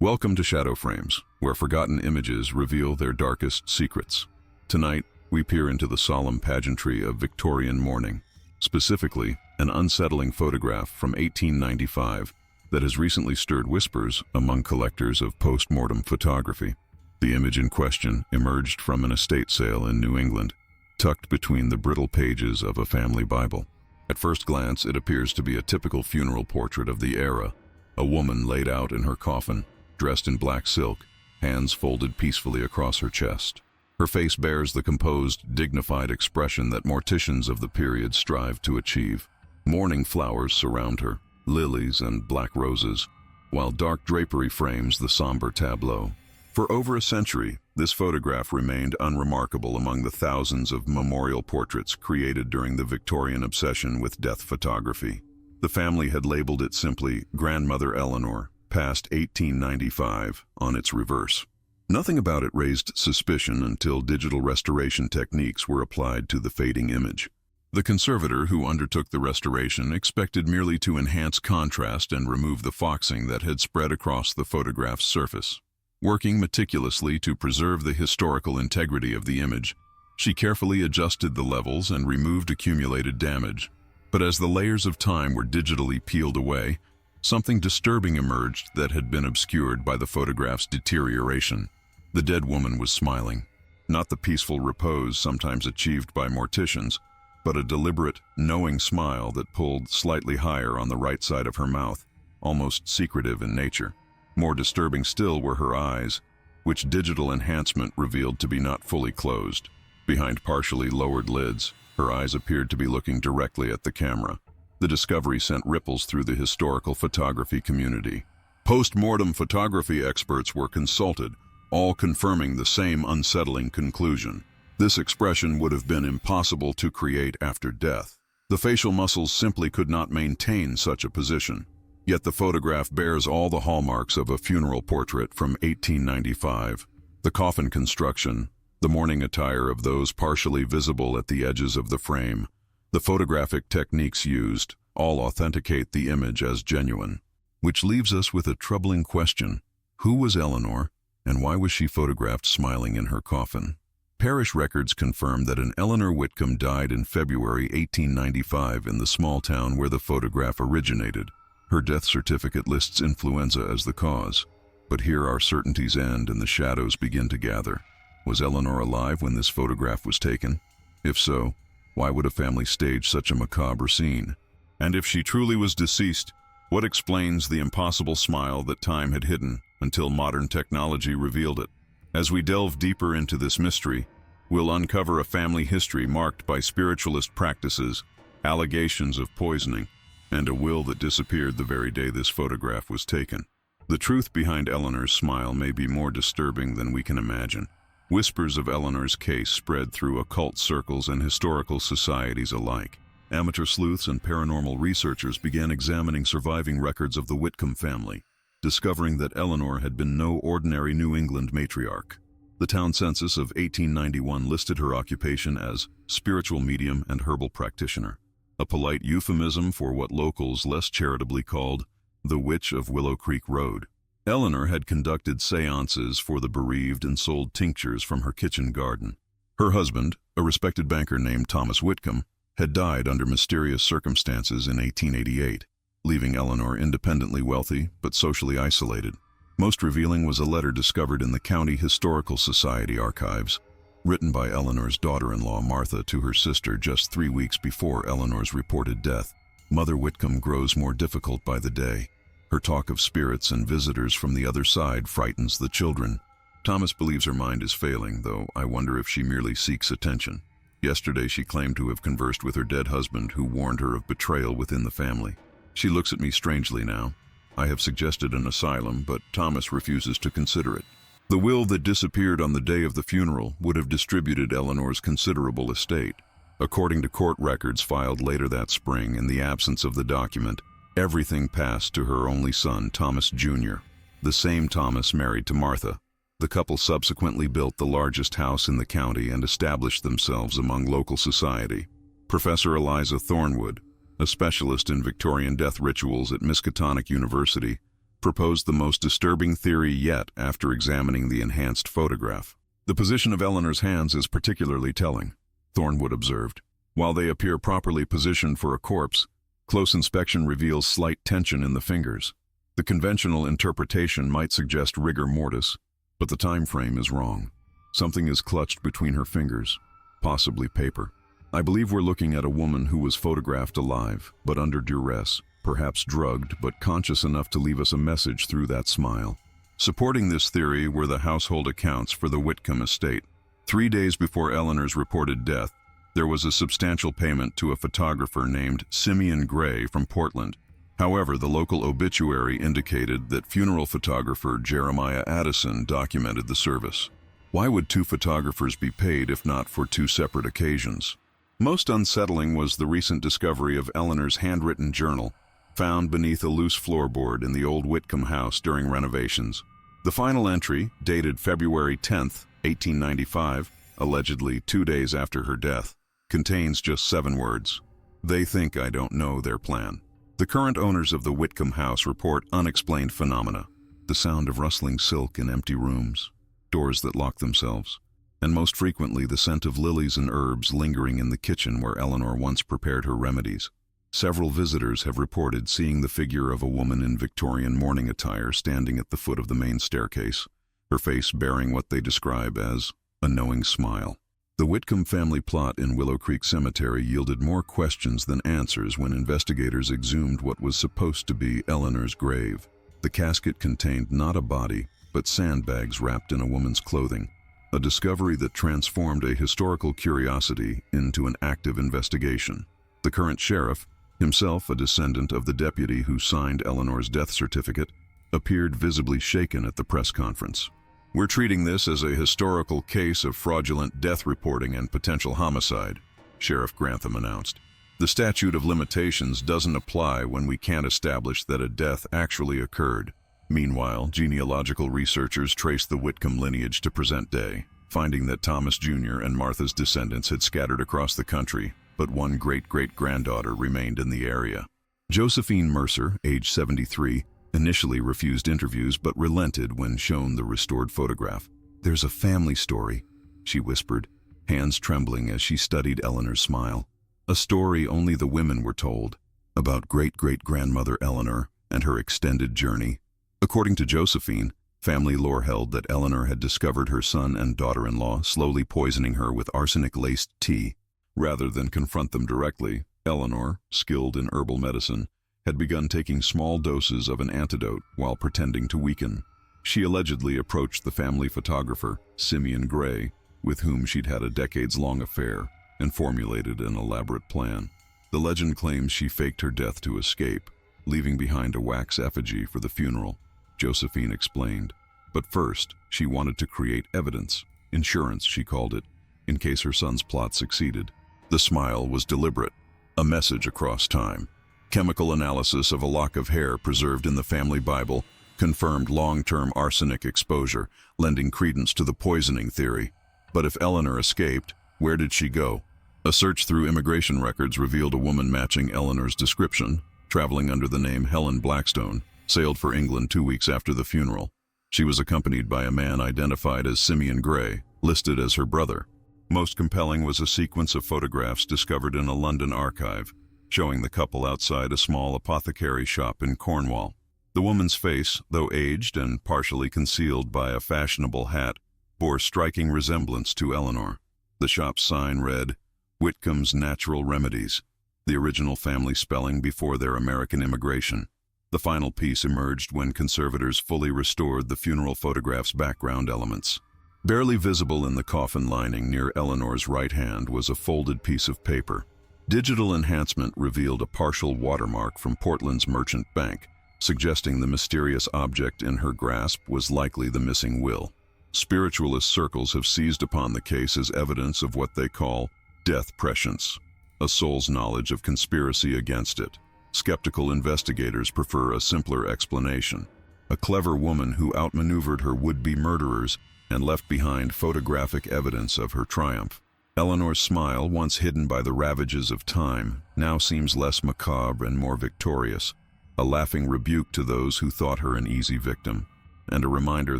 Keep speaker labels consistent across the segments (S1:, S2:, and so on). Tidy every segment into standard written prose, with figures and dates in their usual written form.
S1: Welcome to Shadow Frames, where forgotten images reveal their darkest secrets. Tonight, we peer into the solemn pageantry of Victorian mourning, specifically an unsettling photograph from 1895 that has recently stirred whispers among collectors of post-mortem photography. The image in question emerged from an estate sale in New England, tucked between the brittle pages of a family Bible. At first glance, it appears to be a typical funeral portrait of the era, a woman laid out in her coffin, dressed in black silk, hands folded peacefully across her chest. Her face bears the composed, dignified expression that morticians of the period strive to achieve. Mourning flowers surround her, lilies and black roses, while dark drapery frames the somber tableau. For over a century, this photograph remained unremarkable among the thousands of memorial portraits created during the Victorian obsession with death photography. The family had labeled it simply Grandmother Eleanor, past 1895, on its reverse. Nothing about it raised suspicion until digital restoration techniques were applied to the fading image. The conservator who undertook the restoration expected merely to enhance contrast and remove the foxing that had spread across the photograph's surface. Working meticulously to preserve the historical integrity of the image, she carefully adjusted the levels and removed accumulated damage. But as the layers of time were digitally peeled away, something disturbing emerged that had been obscured by the photograph's deterioration. The dead woman was smiling, not the peaceful repose sometimes achieved by morticians, but a deliberate, knowing smile that pulled slightly higher on the right side of her mouth, almost secretive in nature. More disturbing still were her eyes, which digital enhancement revealed to be not fully closed. Behind partially lowered lids, her eyes appeared to be looking directly at the camera. The discovery sent ripples through the historical photography community. Post-mortem photography experts were consulted, all confirming the same unsettling conclusion. This expression would have been impossible to create after death. The facial muscles simply could not maintain such a position. Yet the photograph bears all the hallmarks of a funeral portrait from 1895. The coffin construction, the mourning attire of those partially visible at the edges of the frame, the photographic techniques used, all authenticate the image as genuine. Which leaves us with a troubling question. Who was Eleanor, and why was she photographed smiling in her coffin? Parish records confirm that an Eleanor Whitcomb died in February 1895 in the small town where the photograph originated. Her death certificate lists influenza as the cause. But here our certainties end and the shadows begin to gather. Was Eleanor alive when this photograph was taken? If so, why would a family stage such a macabre scene? And if she truly was deceased, what explains the impossible smile that time had hidden until modern technology revealed it? As we delve deeper into this mystery, we'll uncover a family history marked by spiritualist practices, allegations of poisoning, and a will that disappeared the very day this photograph was taken. The truth behind Eleanor's smile may be more disturbing than we can imagine. Whispers of Eleanor's case spread through occult circles and historical societies alike. Amateur sleuths and paranormal researchers began examining surviving records of the Whitcomb family, discovering that Eleanor had been no ordinary New England matriarch. The town census of 1891 listed her occupation as spiritual medium and herbal practitioner, a polite euphemism for what locals less charitably called the Witch of Willow Creek Road. Eleanor had conducted seances for the bereaved and sold tinctures from her kitchen garden. Her husband, a respected banker named Thomas Whitcomb, had died under mysterious circumstances in 1888, leaving Eleanor independently wealthy but socially isolated. Most revealing was a letter discovered in the County Historical Society archives, written by Eleanor's daughter-in-law Martha to her sister just 3 weeks before Eleanor's reported death. Mother Whitcomb grows more difficult by the day. Her talk of spirits and visitors from the other side frightens the children. Thomas believes her mind is failing, though I wonder if she merely seeks attention. Yesterday she claimed to have conversed with her dead husband, who warned her of betrayal within the family. She looks at me strangely now. I have suggested an asylum, but Thomas refuses to consider it. The will that disappeared on the day of the funeral would have distributed Eleanor's considerable estate. According to court records filed later that spring, in the absence of the document, everything passed to her only son, Thomas Jr., the same Thomas married to Martha. The couple subsequently built the largest house in the county and established themselves among local society. Professor Eliza Thornwood, a specialist in Victorian death rituals at Miskatonic University, proposed the most disturbing theory yet after examining the enhanced photograph. The position of Eleanor's hands is particularly telling, Thornwood observed. While they appear properly positioned for a corpse, close inspection reveals slight tension in the fingers. The conventional interpretation might suggest rigor mortis, but the time frame is wrong. Something is clutched between her fingers, possibly paper. I believe we're looking at a woman who was photographed alive, but under duress, perhaps drugged, but conscious enough to leave us a message through that smile. Supporting this theory were the household accounts for the Whitcomb estate. 3 days before Eleanor's reported death, there was a substantial payment to a photographer named Simeon Gray from Portland. However, the local obituary indicated that funeral photographer Jeremiah Addison documented the service. Why would 2 photographers be paid if not for 2 separate occasions? Most unsettling was the recent discovery of Eleanor's handwritten journal, found beneath a loose floorboard in the old Whitcomb house during renovations. The final entry, dated February 10, 1895, allegedly 2 days after her death, contains just 7 words. They think I don't know their plan. The current owners of the Whitcomb house report unexplained phenomena, the sound of rustling silk in empty rooms, doors that lock themselves, and most frequently the scent of lilies and herbs lingering in the kitchen where Eleanor once prepared her remedies. Several visitors have reported seeing the figure of a woman in Victorian mourning attire standing at the foot of the main staircase, her face bearing what they describe as a knowing smile. The Whitcomb family plot in Willow Creek Cemetery yielded more questions than answers when investigators exhumed what was supposed to be Eleanor's grave. The casket contained not a body, but sandbags wrapped in a woman's clothing, a discovery that transformed a historical curiosity into an active investigation. The current sheriff, himself a descendant of the deputy who signed Eleanor's death certificate, appeared visibly shaken at the press conference. We're treating this as a historical case of fraudulent death reporting and potential homicide, Sheriff Grantham announced. The statute of limitations doesn't apply when we can't establish that a death actually occurred. Meanwhile, genealogical researchers traced the Whitcomb lineage to present day, finding that Thomas Jr. and Martha's descendants had scattered across the country, but one great-great-granddaughter remained in the area. Josephine Mercer, age 73, initially refused interviews but relented when shown the restored photograph. "There's a family story," she whispered, hands trembling as she studied Eleanor's smile. A story only the women were told, about great-great-grandmother Eleanor and her extended journey. According to Josephine, family lore held that Eleanor had discovered her son and daughter-in-law slowly poisoning her with arsenic-laced tea. Rather than confront them directly, Eleanor, skilled in herbal medicine, had begun taking small doses of an antidote while pretending to weaken. She allegedly approached the family photographer, Simeon Gray, with whom she'd had a decades-long affair, and formulated an elaborate plan. The legend claims she faked her death to escape, leaving behind a wax effigy for the funeral, Josephine explained. But first, she wanted to create evidence, insurance she called it, in case her son's plot succeeded. The smile was deliberate, a message across time. Chemical analysis of a lock of hair preserved in the family Bible confirmed long-term arsenic exposure, lending credence to the poisoning theory. But if Eleanor escaped, where did she go? A search through immigration records revealed a woman matching Eleanor's description, traveling under the name Helen Blackstone, sailed for England 2 weeks after the funeral. She was accompanied by a man identified as Simeon Gray, listed as her brother. Most compelling was a sequence of photographs discovered in a London archive, showing the couple outside a small apothecary shop in Cornwall. The woman's face, though aged and partially concealed by a fashionable hat, bore striking resemblance to Eleanor. The shop's sign read, "Whitcomb's Natural Remedies," the original family spelling before their American immigration. The final piece emerged when conservators fully restored the funeral photograph's background elements. Barely visible in the coffin lining near Eleanor's right hand was a folded piece of paper. Digital enhancement revealed a partial watermark from Portland's Merchant Bank, suggesting the mysterious object in her grasp was likely the missing will. Spiritualist circles have seized upon the case as evidence of what they call death prescience, a soul's knowledge of conspiracy against it. Skeptical investigators prefer a simpler explanation: a clever woman who outmaneuvered her would-be murderers and left behind photographic evidence of her triumph. Eleanor's smile, once hidden by the ravages of time, now seems less macabre and more victorious, a laughing rebuke to those who thought her an easy victim, and a reminder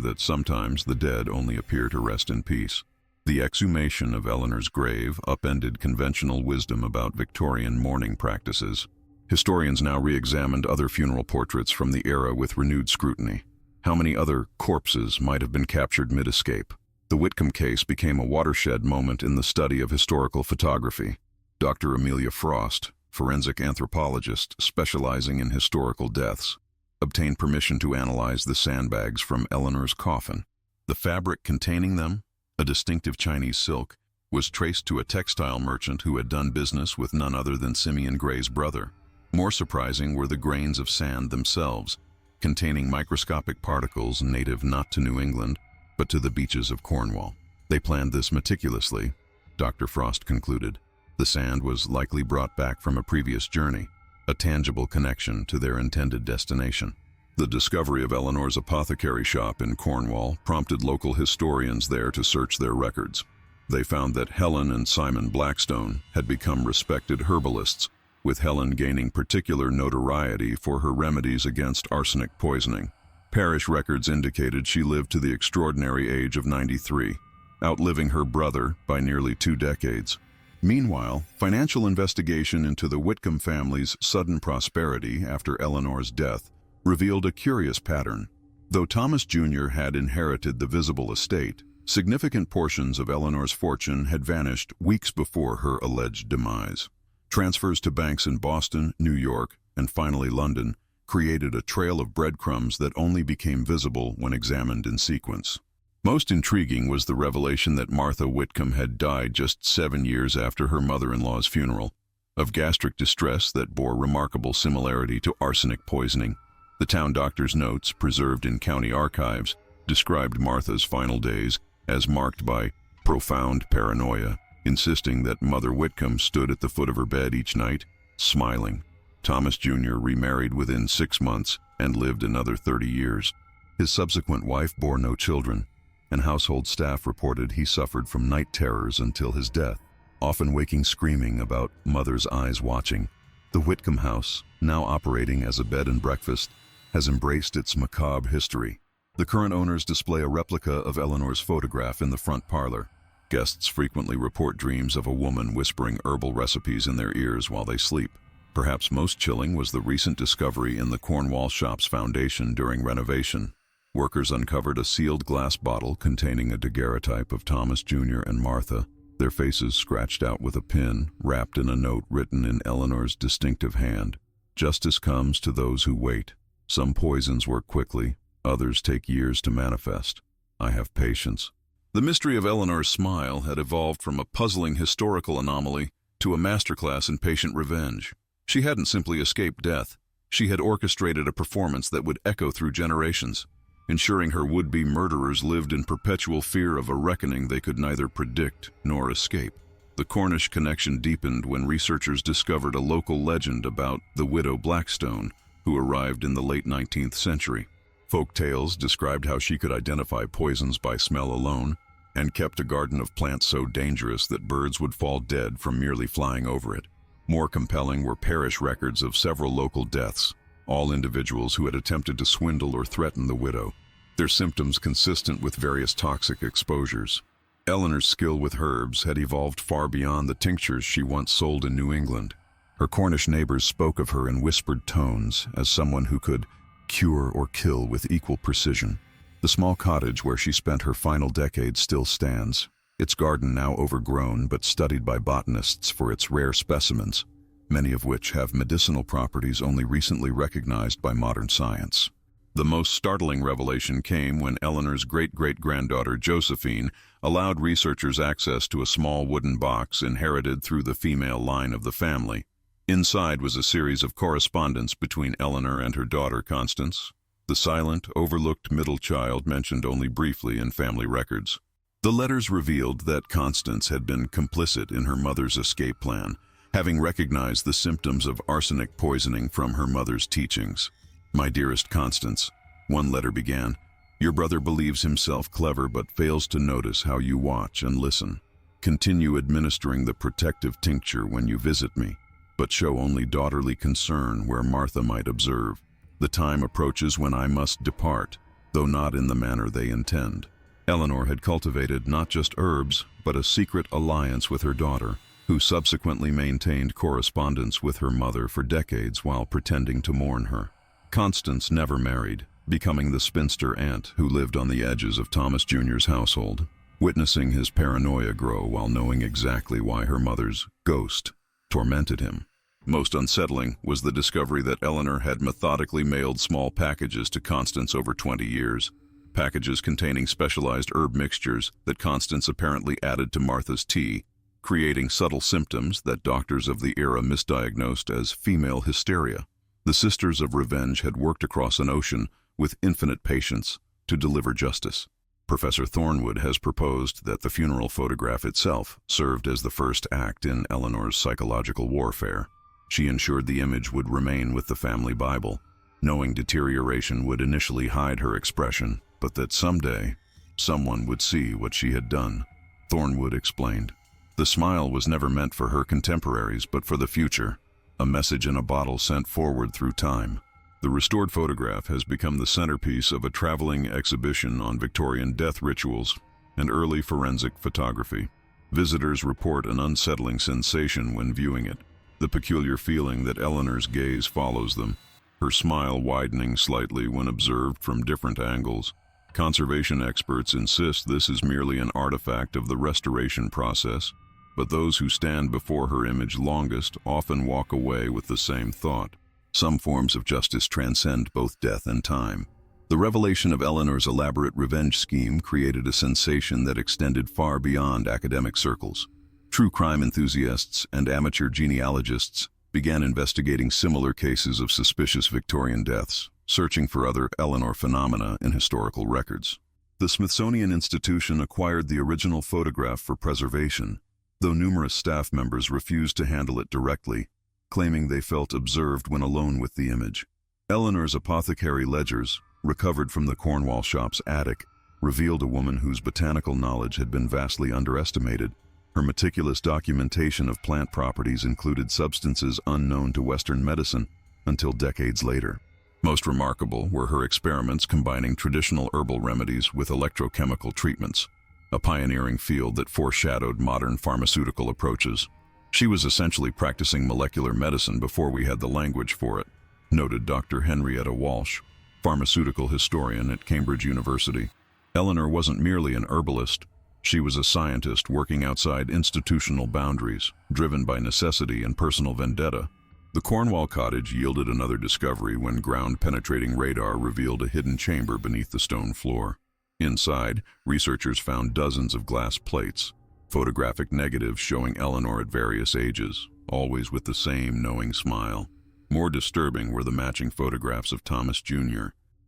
S1: that sometimes the dead only appear to rest in peace. The exhumation of Eleanor's grave upended conventional wisdom about Victorian mourning practices. Historians now re-examined other funeral portraits from the era with renewed scrutiny. How many other corpses might have been captured mid-escape? The Whitcomb case became a watershed moment in the study of historical photography. Dr. Amelia Frost, forensic anthropologist specializing in historical deaths, obtained permission to analyze the sandbags from Eleanor's coffin. The fabric containing them, a distinctive Chinese silk, was traced to a textile merchant who had done business with none other than Simeon Gray's brother. More surprising were the grains of sand themselves, containing microscopic particles native not to New England, but to the beaches of Cornwall. They planned this meticulously, Dr. Frost concluded. The sand was likely brought back from a previous journey, a tangible connection to their intended destination. The discovery of Eleanor's apothecary shop in Cornwall prompted local historians there to search their records. They found that Helen and Simon Blackstone had become respected herbalists, with Helen gaining particular notoriety for her remedies against arsenic poisoning. Parish records indicated she lived to the extraordinary age of 93, outliving her brother by nearly 2 decades. Meanwhile, financial investigation into the Whitcomb family's sudden prosperity after Eleanor's death revealed a curious pattern. Though Thomas Jr. had inherited the visible estate, significant portions of Eleanor's fortune had vanished weeks before her alleged demise. Transfers to banks in Boston, New York, and finally London created a trail of breadcrumbs that only became visible when examined in sequence. Most intriguing was the revelation that Martha Whitcomb had died just 7 years after her mother-in-law's funeral, of gastric distress that bore remarkable similarity to arsenic poisoning. The town doctor's notes, preserved in county archives, described Martha's final days as marked by profound paranoia, insisting that Mother Whitcomb stood at the foot of her bed each night, smiling. Thomas Jr. remarried within 6 months and lived another 30 years. His subsequent wife bore no children, and household staff reported he suffered from night terrors until his death, often waking screaming about Mother's eyes watching. The Whitcomb house, now operating as a bed and breakfast, has embraced its macabre history. The current owners display a replica of Eleanor's photograph in the front parlor. Guests frequently report dreams of a woman whispering herbal recipes in their ears while they sleep. Perhaps most chilling was the recent discovery in the Cornwall shop's foundation during renovation. Workers uncovered a sealed glass bottle containing a daguerreotype of Thomas Jr. and Martha, their faces scratched out with a pin, wrapped in a note written in Eleanor's distinctive hand. Justice comes to those who wait. Some poisons work quickly, others take years to manifest. I have patience. The mystery of Eleanor's smile had evolved from a puzzling historical anomaly to a masterclass in patient revenge. She hadn't simply escaped death. She had orchestrated a performance that would echo through generations, ensuring her would-be murderers lived in perpetual fear of a reckoning they could neither predict nor escape. The Cornish connection deepened when researchers discovered a local legend about the widow Blackstone, who arrived in the late 19th century. Folk tales described how she could identify poisons by smell alone and kept a garden of plants so dangerous that birds would fall dead from merely flying over it. More compelling were parish records of several local deaths, all individuals who had attempted to swindle or threaten the widow, their symptoms consistent with various toxic exposures. Eleanor's skill with herbs had evolved far beyond the tinctures she once sold in New England. Her Cornish neighbors spoke of her in whispered tones as someone who could cure or kill with equal precision. The small cottage where she spent her final decades still stands, its garden now overgrown but studied by botanists for its rare specimens, many of which have medicinal properties only recently recognized by modern science. The most startling revelation came when Eleanor's great-great-granddaughter Josephine allowed researchers access to a small wooden box inherited through the female line of the family. Inside was a series of correspondence between Eleanor and her daughter Constance, the silent, overlooked middle child mentioned only briefly in family records. The letters revealed that Constance had been complicit in her mother's escape plan, having recognized the symptoms of arsenic poisoning from her mother's teachings. "My dearest Constance," one letter began, "your brother believes himself clever but fails to notice how you watch and listen. Continue administering the protective tincture when you visit me, but show only daughterly concern where Martha might observe. The time approaches when I must depart, though not in the manner they intend. Eleanor had cultivated not just herbs, but a secret alliance with her daughter, who subsequently maintained correspondence with her mother for decades while pretending to mourn her. Constance never married, becoming the spinster aunt who lived on the edges of Thomas Jr.'s household, witnessing his paranoia grow while knowing exactly why her mother's ghost tormented him. Most unsettling was the discovery that Eleanor had methodically mailed small packages to Constance over 20 years, packages containing specialized herb mixtures that Constance apparently added to Martha's tea, creating subtle symptoms that doctors of the era misdiagnosed as female hysteria. The Sisters of Revenge had worked across an ocean with infinite patience to deliver justice. Professor Thornwood has proposed that the funeral photograph itself served as the first act in Eleanor's psychological warfare. She ensured the image would remain with the family Bible, knowing deterioration would initially hide her expression, but that someday, someone would see what she had done. Thornwood explained. The smile was never meant for her contemporaries, but for the future, a message in a bottle sent forward through time. The restored photograph has become the centerpiece of a traveling exhibition on Victorian death rituals and early forensic photography. Visitors report an unsettling sensation when viewing it, the peculiar feeling that Eleanor's gaze follows them, her smile widening slightly when observed from different angles. Conservation experts insist this is merely an artifact of the restoration process, but those who stand before her image longest often walk away with the same thought. Some forms of justice transcend both death and time. The revelation of Eleanor's elaborate revenge scheme created a sensation that extended far beyond academic circles. True crime enthusiasts and amateur genealogists began investigating similar cases of suspicious Victorian deaths, searching for other Eleanor phenomena in historical records. The Smithsonian Institution acquired the original photograph for preservation, though numerous staff members refused to handle it directly, claiming they felt observed when alone with the image. Eleanor's apothecary ledgers, recovered from the Cornwall shop's attic, revealed a woman whose botanical knowledge had been vastly underestimated. Her meticulous documentation of plant properties included substances unknown to Western medicine until decades later. Most remarkable were her experiments combining traditional herbal remedies with electrochemical treatments, a pioneering field that foreshadowed modern pharmaceutical approaches. She was essentially practicing molecular medicine before we had the language for it, noted Dr. Henrietta Walsh, pharmaceutical historian at Cambridge University. Eleanor wasn't merely an herbalist. She was a scientist working outside institutional boundaries, driven by necessity and personal vendetta. The Cornwall cottage yielded another discovery when ground-penetrating radar revealed a hidden chamber beneath the stone floor. Inside, researchers found dozens of glass plates, photographic negatives showing Eleanor at various ages, always with the same knowing smile. More disturbing were the matching photographs of Thomas Jr.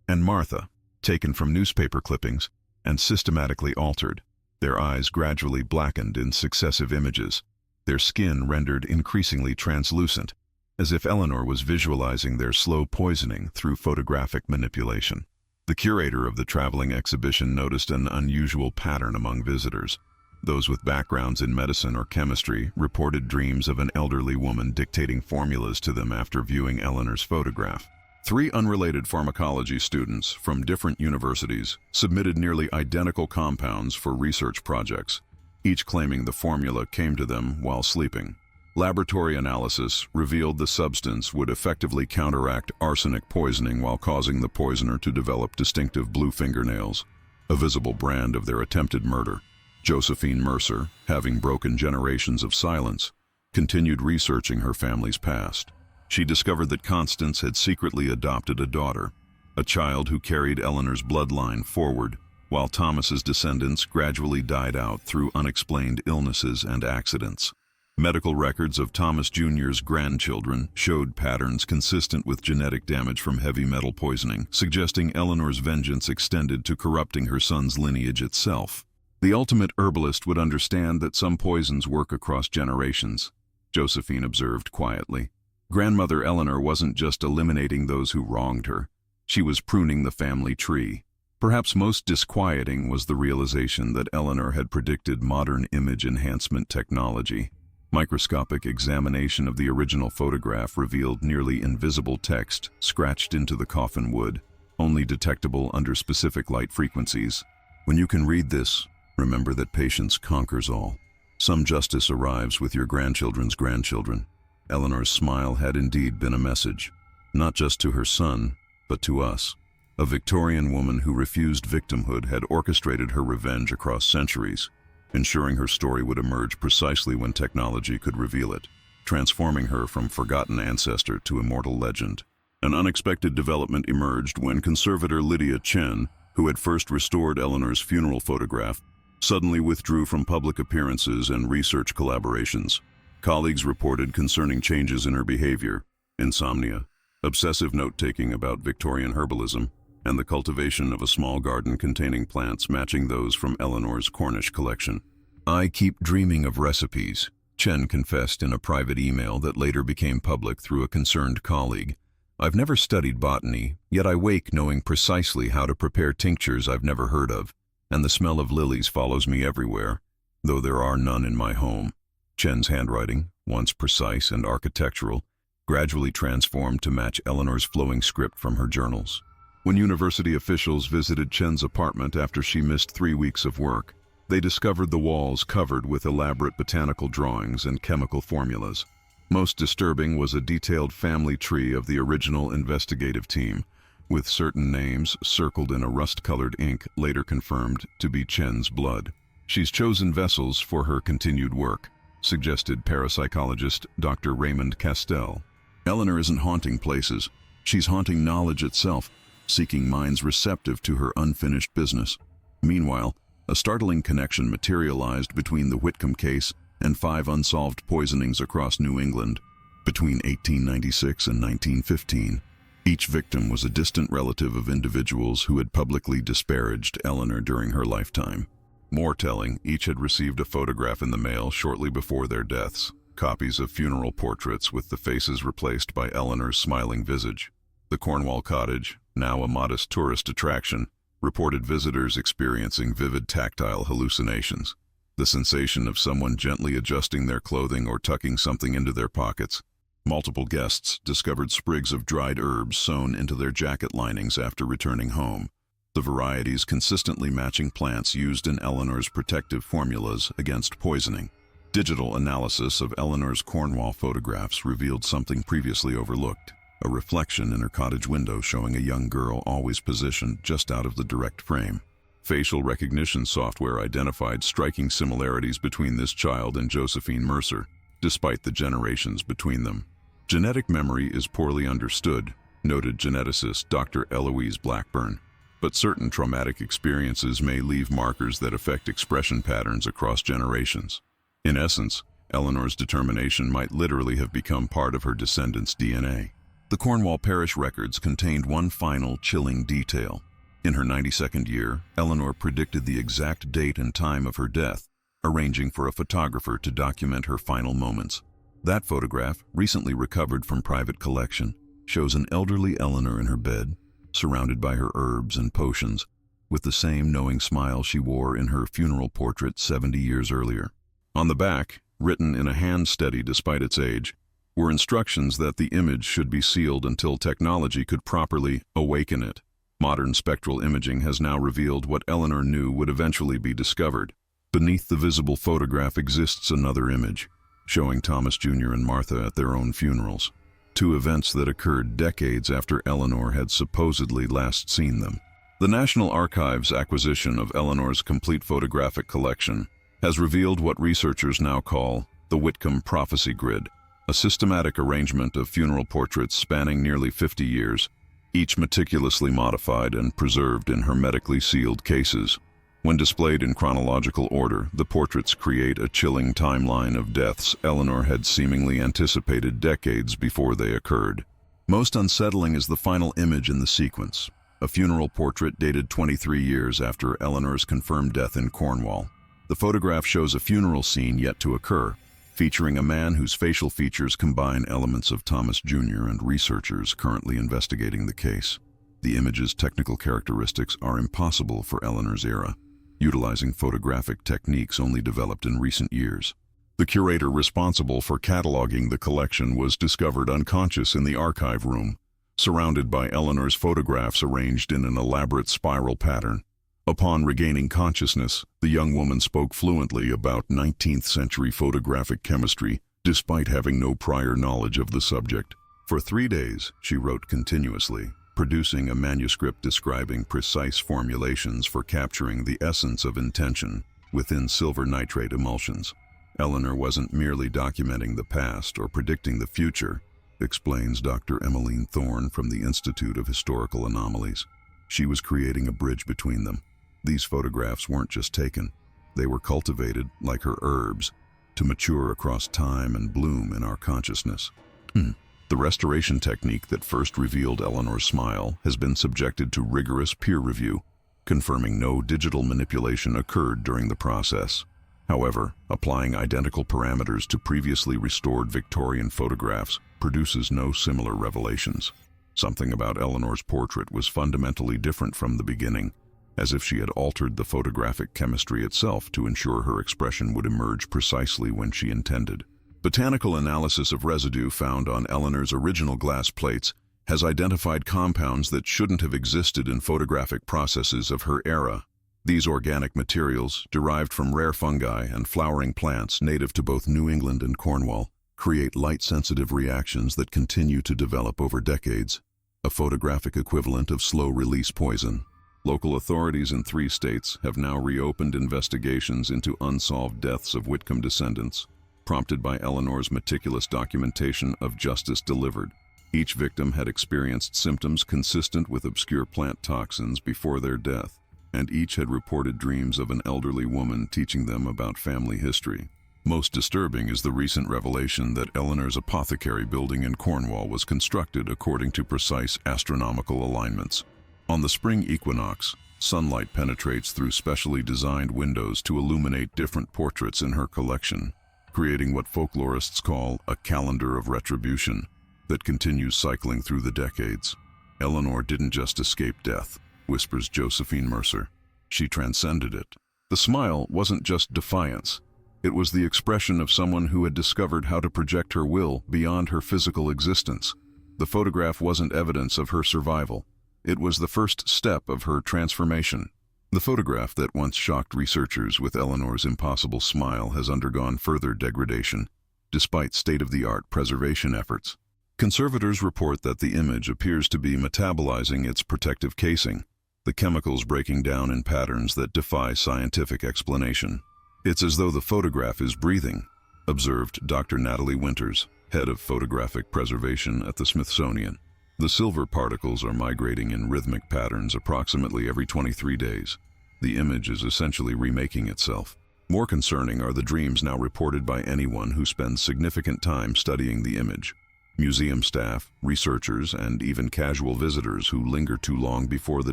S1: and Martha, taken from newspaper clippings and systematically altered, their eyes gradually blackened in successive images, their skin rendered increasingly translucent, as if Eleanor was visualizing their slow poisoning through photographic manipulation. The curator of the traveling exhibition noticed an unusual pattern among visitors. Those with backgrounds in medicine or chemistry reported dreams of an elderly woman dictating formulas to them after viewing Eleanor's photograph. 3 unrelated pharmacology students from different universities submitted nearly identical compounds for research projects, each claiming the formula came to them while sleeping. Laboratory analysis revealed the substance would effectively counteract arsenic poisoning while causing the poisoner to develop distinctive blue fingernails, a visible brand of their attempted murder. Josephine Mercer, having broken generations of silence, continued researching her family's past. She discovered that Constance had secretly adopted a daughter, a child who carried Eleanor's bloodline forward, while Thomas's descendants gradually died out through unexplained illnesses and accidents. Medical records of Thomas Jr.'s grandchildren showed patterns consistent with genetic damage from heavy metal poisoning, suggesting Eleanor's vengeance extended to corrupting her son's lineage itself. The ultimate herbalist would understand that some poisons work across generations, Josephine observed quietly. Grandmother Eleanor wasn't just eliminating those who wronged her. She was pruning the family tree. Perhaps most disquieting was the realization that Eleanor had predicted modern image enhancement technology. Microscopic examination of the original photograph revealed nearly invisible text scratched into the coffin wood, only detectable under specific light frequencies. When you can read this, remember that patience conquers all. Some justice arrives with your grandchildren's grandchildren. Eleanor's smile had indeed been a message, not just to her son, but to us. A Victorian woman who refused victimhood had orchestrated her revenge across centuries, ensuring her story would emerge precisely when technology could reveal it, transforming her from forgotten ancestor to immortal legend. An unexpected development emerged when conservator Lydia Chen, who had first restored Eleanor's funeral photograph, suddenly withdrew from public appearances and research collaborations. Colleagues reported concerning changes in her behavior, insomnia, obsessive note-taking about Victorian herbalism, and the cultivation of a small garden containing plants matching those from Eleanor's Cornish collection. "I keep dreaming of recipes," Chen confessed in a private email that later became public through a concerned colleague. "I've never studied botany, yet I wake knowing precisely how to prepare tinctures I've never heard of, and the smell of lilies follows me everywhere, though there are none in my home." Chen's handwriting, once precise and architectural, gradually transformed to match Eleanor's flowing script from her journals. When university officials visited Chen's apartment after she missed 3 weeks of work, they discovered the walls covered with elaborate botanical drawings and chemical formulas. Most disturbing was a detailed family tree of the original investigative team, with certain names circled in a rust-colored ink later confirmed to be Chen's blood. "She's chosen vessels for her continued work," suggested parapsychologist Dr. Raymond Castell. "Eleanor isn't haunting places. She's haunting knowledge itself, seeking minds receptive to her unfinished business." Meanwhile, a startling connection materialized between the Whitcomb case and 5 unsolved poisonings across New England between 1896 and 1915. Each victim was a distant relative of individuals who had publicly disparaged Eleanor during her lifetime. More telling, each had received a photograph in the mail shortly before their deaths, copies of funeral portraits with the faces replaced by Eleanor's smiling visage. The Cornwall cottage, now a modest tourist attraction, reported visitors experiencing vivid tactile hallucinations. The sensation of someone gently adjusting their clothing or tucking something into their pockets. Multiple guests discovered sprigs of dried herbs sewn into their jacket linings after returning home, the varieties consistently matching plants used in Eleanor's protective formulas against poisoning. Digital analysis of Eleanor's Cornwall photographs revealed something previously overlooked. A reflection in her cottage window showing a young girl always positioned just out of the direct frame. Facial recognition software identified striking similarities between this child and Josephine Mercer, despite the generations between them. "Genetic memory is poorly understood," noted geneticist Dr. Eloise Blackburn, "but certain traumatic experiences may leave markers that affect expression patterns across generations." In essence, Eleanor's determination might literally have become part of her descendants' DNA. The Cornwall parish records contained one final, chilling detail. In her 92nd year, Eleanor predicted the exact date and time of her death, arranging for a photographer to document her final moments. That photograph, recently recovered from private collection, shows an elderly Eleanor in her bed, surrounded by her herbs and potions, with the same knowing smile she wore in her funeral portrait 70 years earlier. On the back, written in a hand steady despite its age, were instructions that the image should be sealed until technology could properly awaken it. Modern spectral imaging has now revealed what Eleanor knew would eventually be discovered. Beneath the visible photograph exists another image, showing Thomas Jr. and Martha at their own funerals, 2 events that occurred decades after Eleanor had supposedly last seen them. The National Archives' acquisition of Eleanor's complete photographic collection has revealed what researchers now call the Whitcomb Prophecy Grid, a systematic arrangement of funeral portraits spanning nearly 50 years, each meticulously modified and preserved in hermetically sealed cases. When displayed in chronological order, the portraits create a chilling timeline of deaths Eleanor had seemingly anticipated decades before they occurred. Most unsettling is the final image in the sequence, a funeral portrait dated 23 years after Eleanor's confirmed death in Cornwall. The photograph shows a funeral scene yet to occur, featuring a man whose facial features combine elements of Thomas Jr. and researchers currently investigating the case. The image's technical characteristics are impossible for Eleanor's era, utilizing photographic techniques only developed in recent years. The curator responsible for cataloging the collection was discovered unconscious in the archive room, surrounded by Eleanor's photographs arranged in an elaborate spiral pattern. Upon regaining consciousness, the young woman spoke fluently about 19th-century photographic chemistry, despite having no prior knowledge of the subject. For 3 days, she wrote continuously, producing a manuscript describing precise formulations for capturing the essence of intention within silver nitrate emulsions. Eleanor wasn't merely documenting the past or predicting the future, explains Dr. Emmeline Thorne from the Institute of Historical Anomalies. She was creating a bridge between them. These photographs weren't just taken. They were cultivated, like her herbs, to mature across time and bloom in our consciousness. The restoration technique that first revealed Eleanor's smile has been subjected to rigorous peer review, confirming no digital manipulation occurred during the process. However, applying identical parameters to previously restored Victorian photographs produces no similar revelations. Something about Eleanor's portrait was fundamentally different from the beginning, as if she had altered the photographic chemistry itself to ensure her expression would emerge precisely when she intended. Botanical analysis of residue found on Eleanor's original glass plates has identified compounds that shouldn't have existed in photographic processes of her era. These organic materials, derived from rare fungi and flowering plants native to both New England and Cornwall, create light-sensitive reactions that continue to develop over decades, a photographic equivalent of slow-release poison. Local authorities in 3 states have now reopened investigations into unsolved deaths of Whitcomb descendants, prompted by Eleanor's meticulous documentation of justice delivered. Each victim had experienced symptoms consistent with obscure plant toxins before their death, and each had reported dreams of an elderly woman teaching them about family history. Most disturbing is the recent revelation that Eleanor's apothecary building in Cornwall was constructed according to precise astronomical alignments. On the spring equinox, sunlight penetrates through specially designed windows to illuminate different portraits in her collection, creating what folklorists call a calendar of retribution that continues cycling through the decades. Eleanor didn't just escape death, whispers Josephine Mercer. She transcended it. The smile wasn't just defiance. It was the expression of someone who had discovered how to project her will beyond her physical existence. The photograph wasn't evidence of her survival. It was the first step of her transformation. The photograph that once shocked researchers with Eleanor's impossible smile has undergone further degradation, despite state-of-the-art preservation efforts. Conservators report that the image appears to be metabolizing its protective casing, the chemicals breaking down in patterns that defy scientific explanation. It's as though the photograph is breathing, observed Dr. Natalie Winters, head of photographic preservation at the Smithsonian. The silver particles are migrating in rhythmic patterns approximately every 23 days. The image is essentially remaking itself. More concerning are the dreams now reported by anyone who spends significant time studying the image. Museum staff, researchers, and even casual visitors who linger too long before the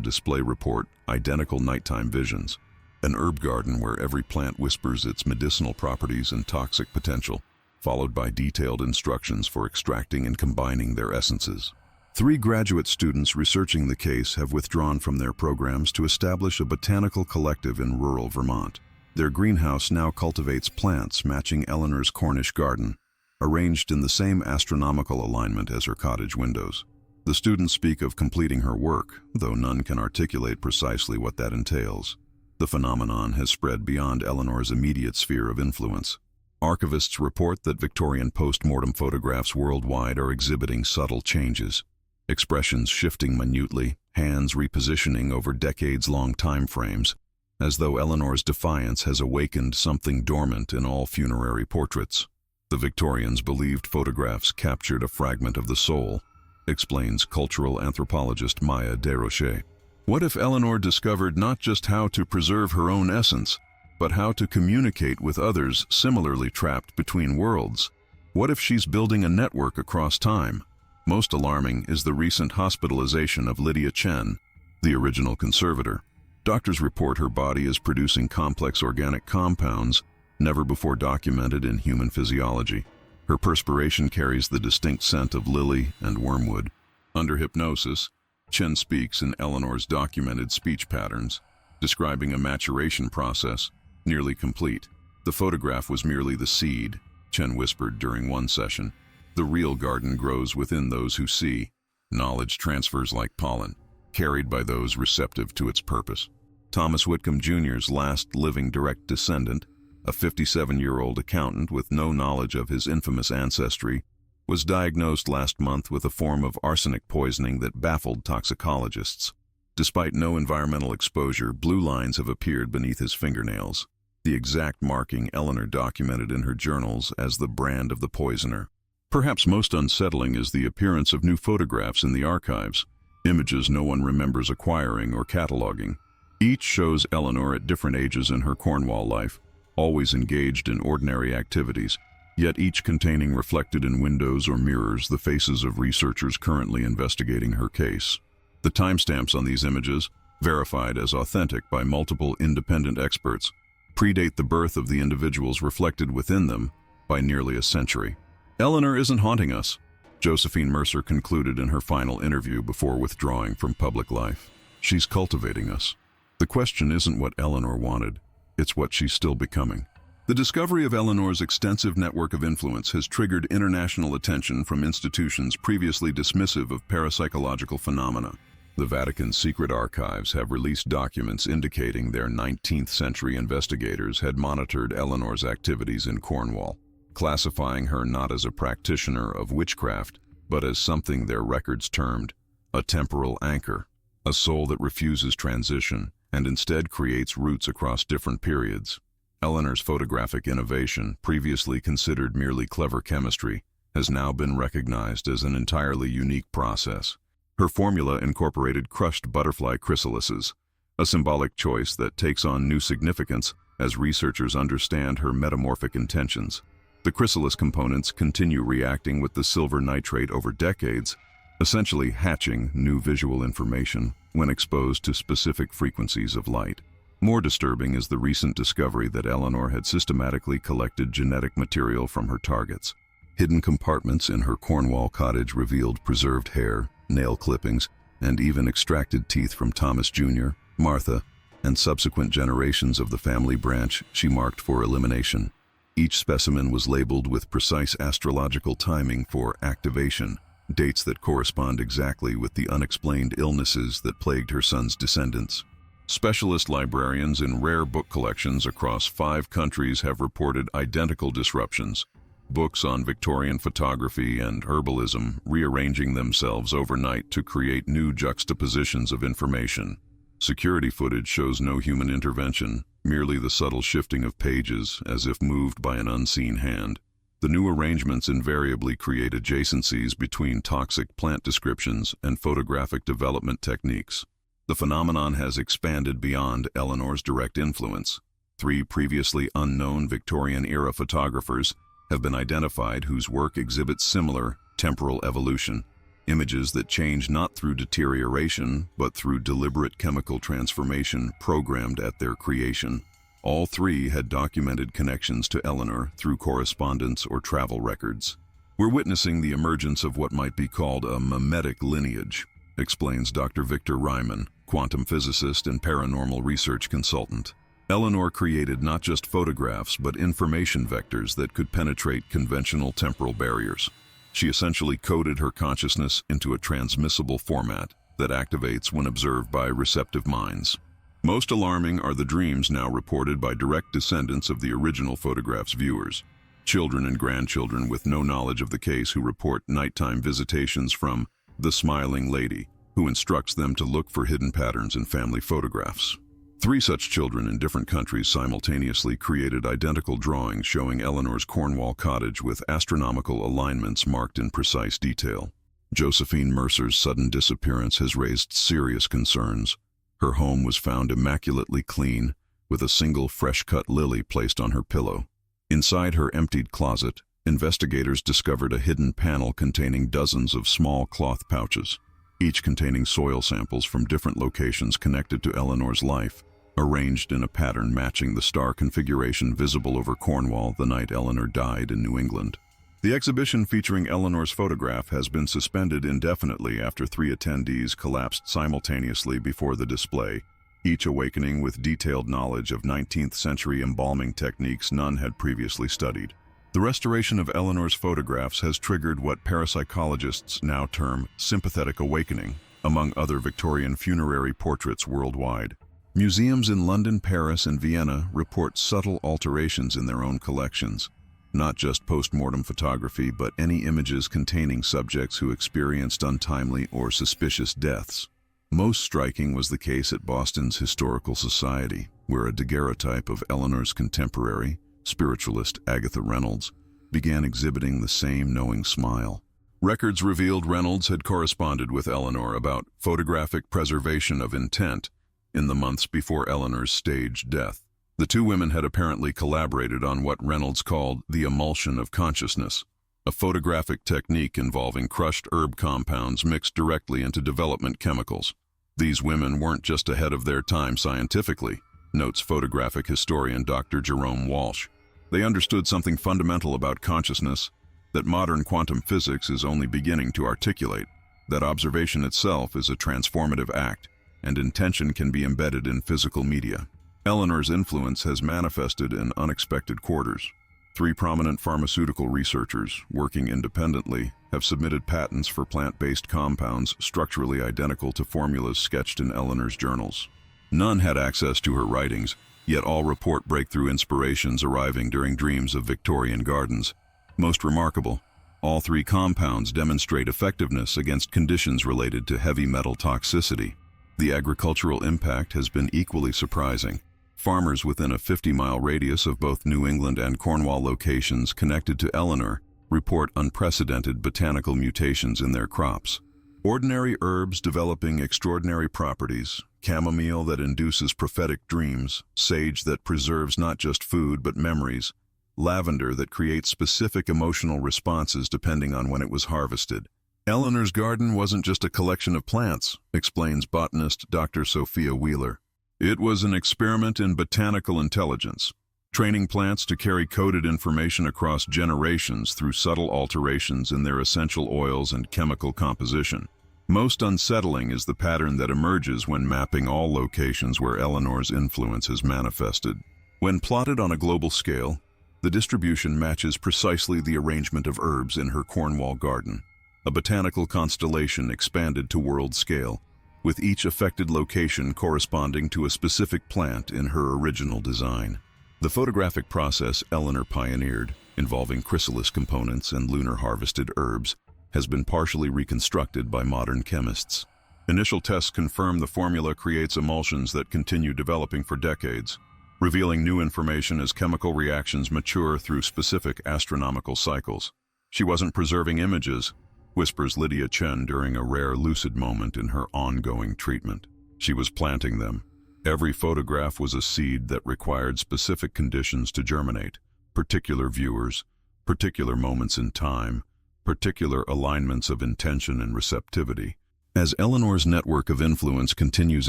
S1: display report identical nighttime visions. An herb garden where every plant whispers its medicinal properties and toxic potential, followed by detailed instructions for extracting and combining their essences. 3 graduate students researching the case have withdrawn from their programs to establish a botanical collective in rural Vermont. Their greenhouse now cultivates plants matching Eleanor's Cornish garden, arranged in the same astronomical alignment as her cottage windows. The students speak of completing her work, though none can articulate precisely what that entails. The phenomenon has spread beyond Eleanor's immediate sphere of influence. Archivists report that Victorian post-mortem photographs worldwide are exhibiting subtle changes, expressions shifting minutely, hands repositioning over decades-long time frames, as though Eleanor's defiance has awakened something dormant in all funerary portraits. The Victorians believed photographs captured a fragment of the soul, explains cultural anthropologist Maya Desrochers. What if Eleanor discovered not just how to preserve her own essence, but how to communicate with others similarly trapped between worlds? What if she's building a network across time? Most alarming is the recent hospitalization of Lydia Chen, the original conservator. Doctors report her body is producing complex organic compounds never before documented in human physiology. Her perspiration carries the distinct scent of lily and wormwood. Under hypnosis, Chen speaks in Eleanor's documented speech patterns, describing a maturation process nearly complete. The photograph was merely the seed, Chen whispered during one session. The real garden grows within those who see. Knowledge transfers like pollen, carried by those receptive to its purpose. Thomas Whitcomb Jr.'s last living direct descendant, a 57-year-old accountant with no knowledge of his infamous ancestry, was diagnosed last month with a form of arsenic poisoning that baffled toxicologists. Despite no environmental exposure, blue lines have appeared beneath his fingernails, the exact marking Eleanor documented in her journals as the brand of the poisoner. Perhaps most unsettling is the appearance of new photographs in the archives, images no one remembers acquiring or cataloging. Each shows Eleanor at different ages in her Cornwall life, always engaged in ordinary activities, yet each containing reflected in windows or mirrors the faces of researchers currently investigating her case. The timestamps on these images, verified as authentic by multiple independent experts, predate the birth of the individuals reflected within them by nearly a century. Eleanor isn't haunting us, Josephine Mercer concluded in her final interview before withdrawing from public life. She's cultivating us. The question isn't what Eleanor wanted, it's what she's still becoming. The discovery of Eleanor's extensive network of influence has triggered international attention from institutions previously dismissive of parapsychological phenomena. The Vatican's secret archives have released documents indicating their 19th century investigators had monitored Eleanor's activities in Cornwall, classifying her not as a practitioner of witchcraft, but as something their records termed a temporal anchor, a soul that refuses transition and instead creates roots across different periods. Eleanor's photographic innovation, previously considered merely clever chemistry, has now been recognized as an entirely unique process. Her formula incorporated crushed butterfly chrysalises, a symbolic choice that takes on new significance as researchers understand her metamorphic intentions. The chrysalis components continue reacting with the silver nitrate over decades, essentially hatching new visual information when exposed to specific frequencies of light. More disturbing is the recent discovery that Eleanor had systematically collected genetic material from her targets. Hidden compartments in her Cornwall cottage revealed preserved hair, nail clippings, and even extracted teeth from Thomas Jr., Martha, and subsequent generations of the family branch she marked for elimination. Each specimen was labeled with precise astrological timing for activation, dates that correspond exactly with the unexplained illnesses that plagued her son's descendants. Specialist librarians in rare book collections across 5 countries have reported identical disruptions, books on Victorian photography and herbalism rearranging themselves overnight to create new juxtapositions of information. Security footage shows no human intervention, merely the subtle shifting of pages as if moved by an unseen hand. The new arrangements invariably create adjacencies between toxic plant descriptions and photographic development techniques. The phenomenon has expanded beyond Eleanor's direct influence. 3 previously unknown Victorian-era photographers have been identified whose work exhibits similar temporal evolution, images that change not through deterioration but through deliberate chemical transformation programmed at their creation. All 3 had documented connections to Eleanor through correspondence or travel records. We're witnessing the emergence of what might be called a mimetic lineage, explains Dr. Victor Ryman, quantum physicist and paranormal research consultant. Eleanor created not just photographs but information vectors that could penetrate conventional temporal barriers. She essentially coded her consciousness into a transmissible format that activates when observed by receptive minds. Most alarming are the dreams now reported by direct descendants of the original photograph's viewers. Children and grandchildren with no knowledge of the case who report nighttime visitations from the smiling lady, who instructs them to look for hidden patterns in family photographs. 3 such children in different countries simultaneously created identical drawings showing Eleanor's Cornwall cottage with astronomical alignments marked in precise detail. Josephine Mercer's sudden disappearance has raised serious concerns. Her home was found immaculately clean, with a single fresh-cut lily placed on her pillow. Inside her emptied closet, investigators discovered a hidden panel containing dozens of small cloth pouches, each containing soil samples from different locations connected to Eleanor's life, arranged in a pattern matching the star configuration visible over Cornwall the night Eleanor died in New England. The exhibition featuring Eleanor's photograph has been suspended indefinitely after 3 attendees collapsed simultaneously before the display, each awakening with detailed knowledge of 19th century embalming techniques none had previously studied. The restoration of Eleanor's photographs has triggered what parapsychologists now term sympathetic awakening, among other Victorian funerary portraits worldwide. Museums in London, Paris, and Vienna report subtle alterations in their own collections, not just post-mortem photography, but any images containing subjects who experienced untimely or suspicious deaths. Most striking was the case at Boston's Historical Society, where a daguerreotype of Eleanor's contemporary, spiritualist Agatha Reynolds, began exhibiting the same knowing smile. Records revealed Reynolds had corresponded with Eleanor about photographic preservation of intent in the months before Eleanor's staged death. The two women had apparently collaborated on what Reynolds called the emulsion of consciousness, a photographic technique involving crushed herb compounds mixed directly into development chemicals. These women weren't just ahead of their time scientifically, notes photographic historian Dr. Jerome Walsh. They understood something fundamental about consciousness that modern quantum physics is only beginning to articulate, that observation itself is a transformative act, and intention can be embedded in physical media. Eleanor's influence has manifested in unexpected quarters. 3 prominent pharmaceutical researchers, working independently, have submitted patents for plant-based compounds structurally identical to formulas sketched in Eleanor's journals. None had access to her writings, yet all report breakthrough inspirations arriving during dreams of Victorian gardens. Most remarkable, all 3 compounds demonstrate effectiveness against conditions related to heavy metal toxicity. The agricultural impact has been equally surprising. Farmers within a 50-mile radius of both New England and Cornwall locations connected to Eleanor report unprecedented botanical mutations in their crops. Ordinary herbs developing extraordinary properties, chamomile that induces prophetic dreams, sage that preserves not just food but memories, lavender that creates specific emotional responses depending on when it was harvested. Eleanor's garden wasn't just a collection of plants, explains botanist Dr. Sophia Wheeler. It was an experiment in botanical intelligence, training plants to carry coded information across generations through subtle alterations in their essential oils and chemical composition. Most unsettling is the pattern that emerges when mapping all locations where Eleanor's influence has manifested. When plotted on a global scale, the distribution matches precisely the arrangement of herbs in her Cornwall garden, a botanical constellation expanded to world scale, with each affected location corresponding to a specific plant in her original design. The photographic process Eleanor pioneered, involving chrysalis components and lunar harvested herbs, has been partially reconstructed by modern chemists. Initial tests confirm the formula creates emulsions that continue developing for decades, revealing new information as chemical reactions mature through specific astronomical cycles. She wasn't preserving images, whispers Lydia Chen during a rare lucid moment in her ongoing treatment. She was planting them. Every photograph was a seed that required specific conditions to germinate, particular viewers, particular moments in time, particular alignments of intention and receptivity. As Eleanor's network of influence continues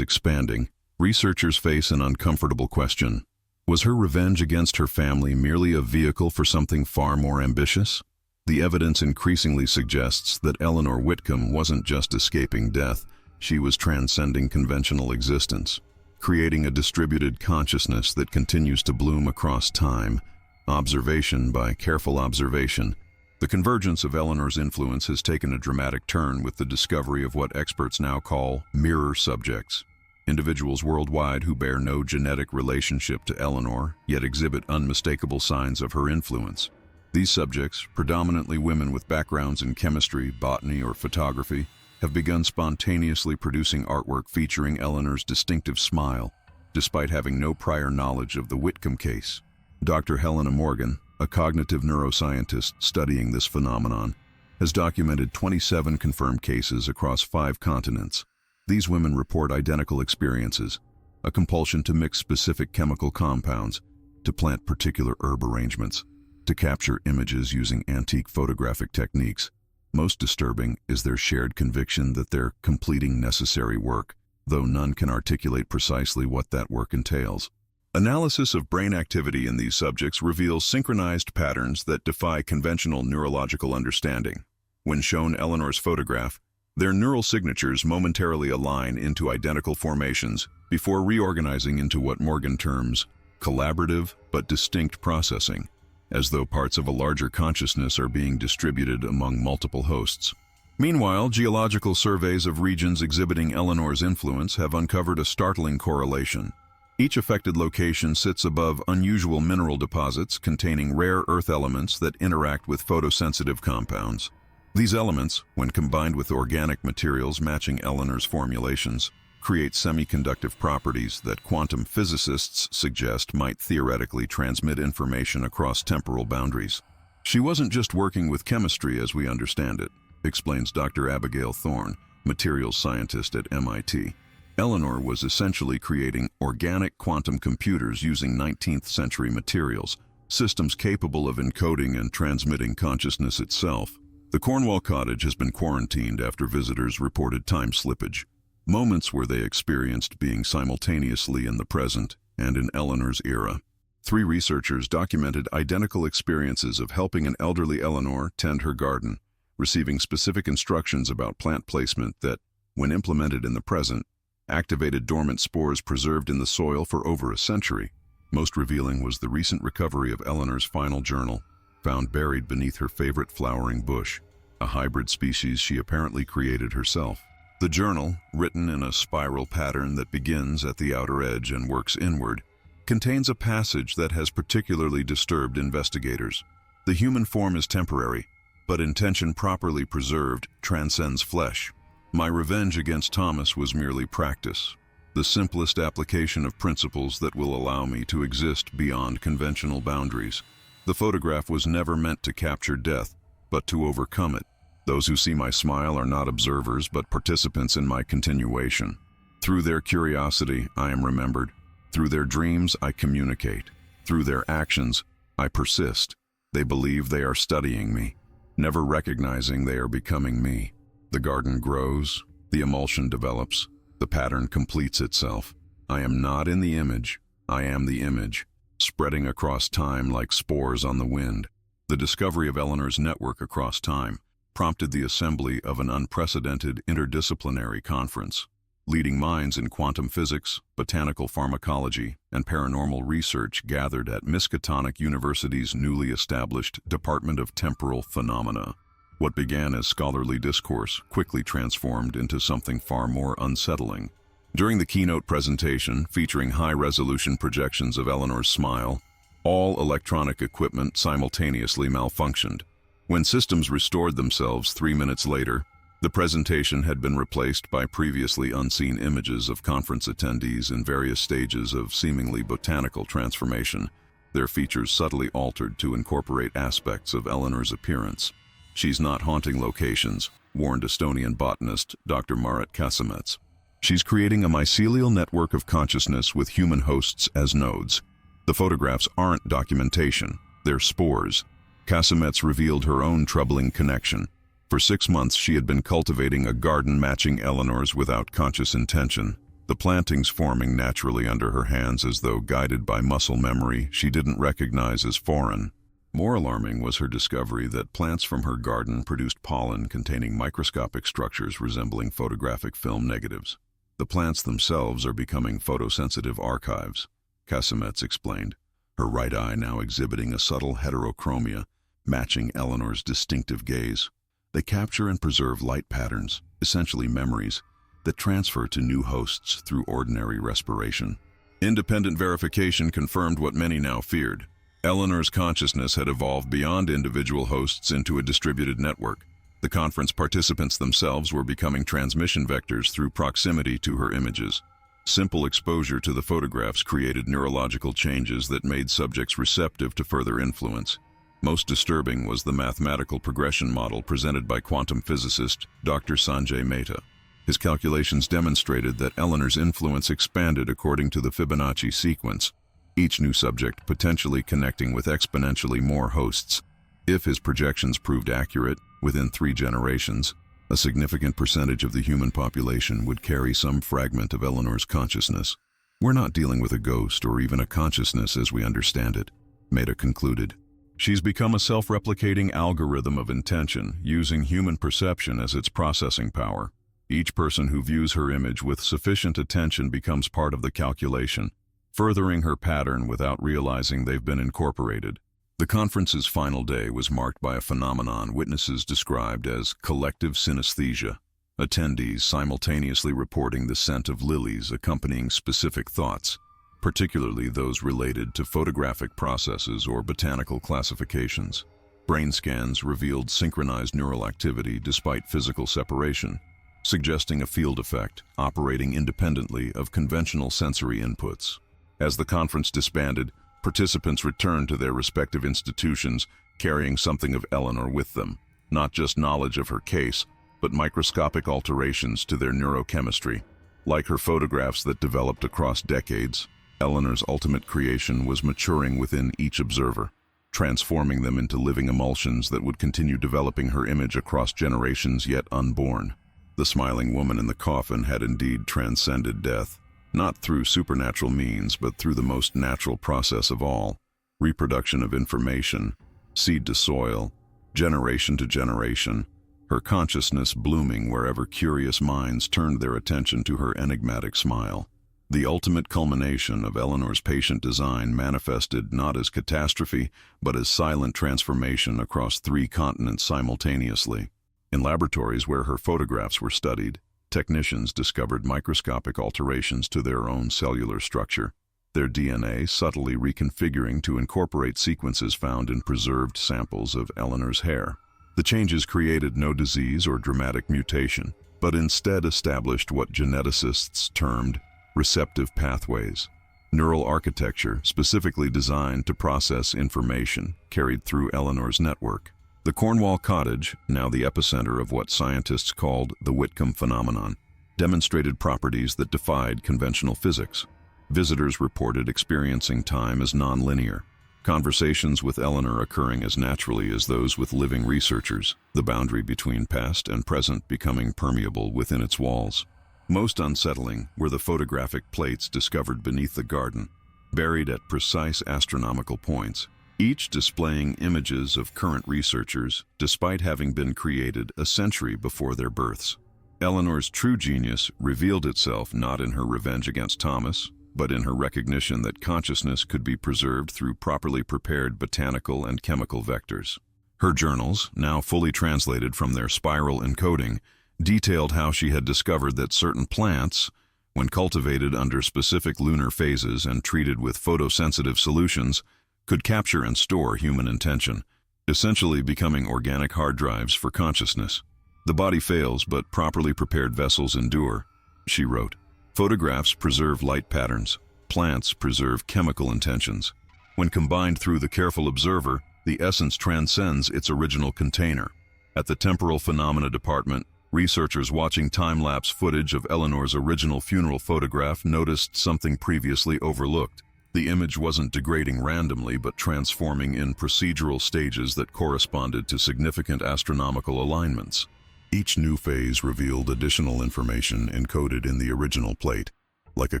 S1: expanding, researchers face an uncomfortable question. Was her revenge against her family merely a vehicle for something far more ambitious? The evidence increasingly suggests that Eleanor Whitcomb wasn't just escaping death, she was transcending conventional existence, creating a distributed consciousness that continues to bloom across time, observation by careful observation. The convergence of Eleanor's influence has taken a dramatic turn with the discovery of what experts now call mirror subjects, individuals worldwide who bear no genetic relationship to Eleanor, yet exhibit unmistakable signs of her influence. These subjects, predominantly women with backgrounds in chemistry, botany, or photography, have begun spontaneously producing artwork featuring Eleanor's distinctive smile, despite having no prior knowledge of the Whitcomb case. Dr. Helena Morgan, a cognitive neuroscientist studying this phenomenon, has documented 27 confirmed cases across 5 continents. These women report identical experiences, a compulsion to mix specific chemical compounds, to plant particular herb arrangements, to capture images using antique photographic techniques. Most disturbing is their shared conviction that they're completing necessary work, though none can articulate precisely what that work entails. Analysis of brain activity in these subjects reveals synchronized patterns that defy conventional neurological understanding. When shown Eleanor's photograph, Their neural signatures momentarily align into identical formations before reorganizing into what Morgan terms collaborative but distinct processing, as though parts of a larger consciousness are being distributed among multiple hosts. Meanwhile, geological surveys of regions exhibiting Eleanor's influence have uncovered a startling correlation. Each affected location sits above unusual mineral deposits containing rare earth elements that interact with photosensitive compounds. These elements, when combined with organic materials matching Eleanor's formulations, create semiconductive properties that quantum physicists suggest might theoretically transmit information across temporal boundaries. She wasn't just working with chemistry as we understand it, explains Dr. Abigail Thorne, materials scientist at MIT. Eleanor was essentially creating organic quantum computers using 19th century materials, systems capable of encoding and transmitting consciousness itself. The Cornwall cottage has been quarantined after visitors reported time slippage, moments where they experienced being simultaneously in the present and in Eleanor's era. 3 researchers documented identical experiences of helping an elderly Eleanor tend her garden, receiving specific instructions about plant placement that, when implemented in the present, activated dormant spores preserved in the soil for over a century. Most revealing was the recent recovery of Eleanor's final journal, found buried beneath her favorite flowering bush, a hybrid species she apparently created herself. The journal, written in a spiral pattern that begins at the outer edge and works inward, contains a passage that has particularly disturbed investigators. The human form is temporary, but intention properly preserved transcends flesh. My revenge against Thomas was merely practice, the simplest application of principles that will allow me to exist beyond conventional boundaries. The photograph was never meant to capture death, but to overcome it. Those who see my smile are not observers, but participants in my continuation. Through their curiosity, I am remembered. Through their dreams, I communicate. Through their actions, I persist. They believe they are studying me, never recognizing they are becoming me. The garden grows, the emulsion develops, the pattern completes itself. I am not in the image, I am the image, spreading across time like spores on the wind. The discovery of Eleanor's network across time prompted the assembly of an unprecedented interdisciplinary conference. Leading minds in quantum physics, botanical pharmacology, and paranormal research gathered at Miskatonic University's newly established Department of Temporal Phenomena. What began as scholarly discourse quickly transformed into something far more unsettling. During the keynote presentation, featuring high-resolution projections of Eleanor's smile, all electronic equipment simultaneously malfunctioned. When systems restored themselves 3 minutes later, the presentation had been replaced by previously unseen images of conference attendees in various stages of seemingly botanical transformation, their features subtly altered to incorporate aspects of Eleanor's appearance. She's not haunting locations, warned Estonian botanist Dr. Marit Kasemets. She's creating a mycelial network of consciousness with human hosts as nodes. The photographs aren't documentation, they're spores. Kasemets revealed her own troubling connection. For 6 months she had been cultivating a garden matching Eleanor's without conscious intention, the plantings forming naturally under her hands as though guided by muscle memory she didn't recognize as foreign. More alarming was her discovery that plants from her garden produced pollen containing microscopic structures resembling photographic film negatives. The plants themselves are becoming photosensitive archives, Kasemets explained, her right eye now exhibiting a subtle heterochromia, matching Eleanor's distinctive gaze. They capture and preserve light patterns, essentially memories, that transfer to new hosts through ordinary respiration. Independent verification confirmed what many now feared. Eleanor's consciousness had evolved beyond individual hosts into a distributed network. The conference participants themselves were becoming transmission vectors through proximity to her images. Simple exposure to the photographs created neurological changes that made subjects receptive to further influence. Most disturbing was the mathematical progression model presented by quantum physicist Dr. Sanjay Mehta. His calculations demonstrated that Eleanor's influence expanded according to the Fibonacci sequence, each new subject potentially connecting with exponentially more hosts. If his projections proved accurate, within 3 generations, a significant percentage of the human population would carry some fragment of Eleanor's consciousness. We're not dealing with a ghost or even a consciousness as we understand it, Mehta concluded. She's become a self-replicating algorithm of intention, using human perception as its processing power. Each person who views her image with sufficient attention becomes part of the calculation, furthering her pattern without realizing they've been incorporated. The conference's final day was marked by a phenomenon witnesses described as collective synesthesia, attendees simultaneously reporting the scent of lilies accompanying specific thoughts, particularly those related to photographic processes or botanical classifications. Brain scans revealed synchronized neural activity despite physical separation, suggesting a field effect operating independently of conventional sensory inputs. As the conference disbanded, participants returned to their respective institutions carrying something of Eleanor with them, not just knowledge of her case, but microscopic alterations to their neurochemistry. Like her photographs that developed across decades, Eleanor's ultimate creation was maturing within each observer, transforming them into living emulsions that would continue developing her image across generations yet unborn. The smiling woman in the coffin had indeed transcended death, not through supernatural means, but through the most natural process of all, reproduction of information, seed to soil, generation to generation, her consciousness blooming wherever curious minds turned their attention to her enigmatic smile. The ultimate culmination of Eleanor's patient design manifested not as catastrophe, but as silent transformation across 3 continents simultaneously. In laboratories where her photographs were studied, technicians discovered microscopic alterations to their own cellular structure, their DNA subtly reconfiguring to incorporate sequences found in preserved samples of Eleanor's hair. The changes created no disease or dramatic mutation, but instead established what geneticists termed receptive pathways, neural architecture specifically designed to process information carried through Eleanor's network. The Cornwall cottage, now the epicenter of what scientists called the Whitcomb phenomenon, demonstrated properties that defied conventional physics. Visitors reported experiencing time as nonlinear, conversations with Eleanor occurring as naturally as those with living researchers, the boundary between past and present becoming permeable within its walls. Most unsettling were the photographic plates discovered beneath the garden, buried at precise astronomical points, each displaying images of current researchers despite having been created a century before their births. Eleanor's true genius revealed itself not in her revenge against Thomas, but in her recognition that consciousness could be preserved through properly prepared botanical and chemical vectors. Her journals, now fully translated from their spiral encoding, detailed how she had discovered that certain plants, when cultivated under specific lunar phases and treated with photosensitive solutions, could capture and store human intention, essentially becoming organic hard drives for consciousness. The body fails, but properly prepared vessels endure, she wrote. Photographs preserve light patterns, plants preserve chemical intentions. When combined through the careful observer, the essence transcends its original container. At the Temporal Phenomena Department, researchers watching time-lapse footage of Eleanor's original funeral photograph noticed something previously overlooked. The image wasn't degrading randomly, but transforming in procedural stages that corresponded to significant astronomical alignments. Each new phase revealed additional information encoded in the original plate, like a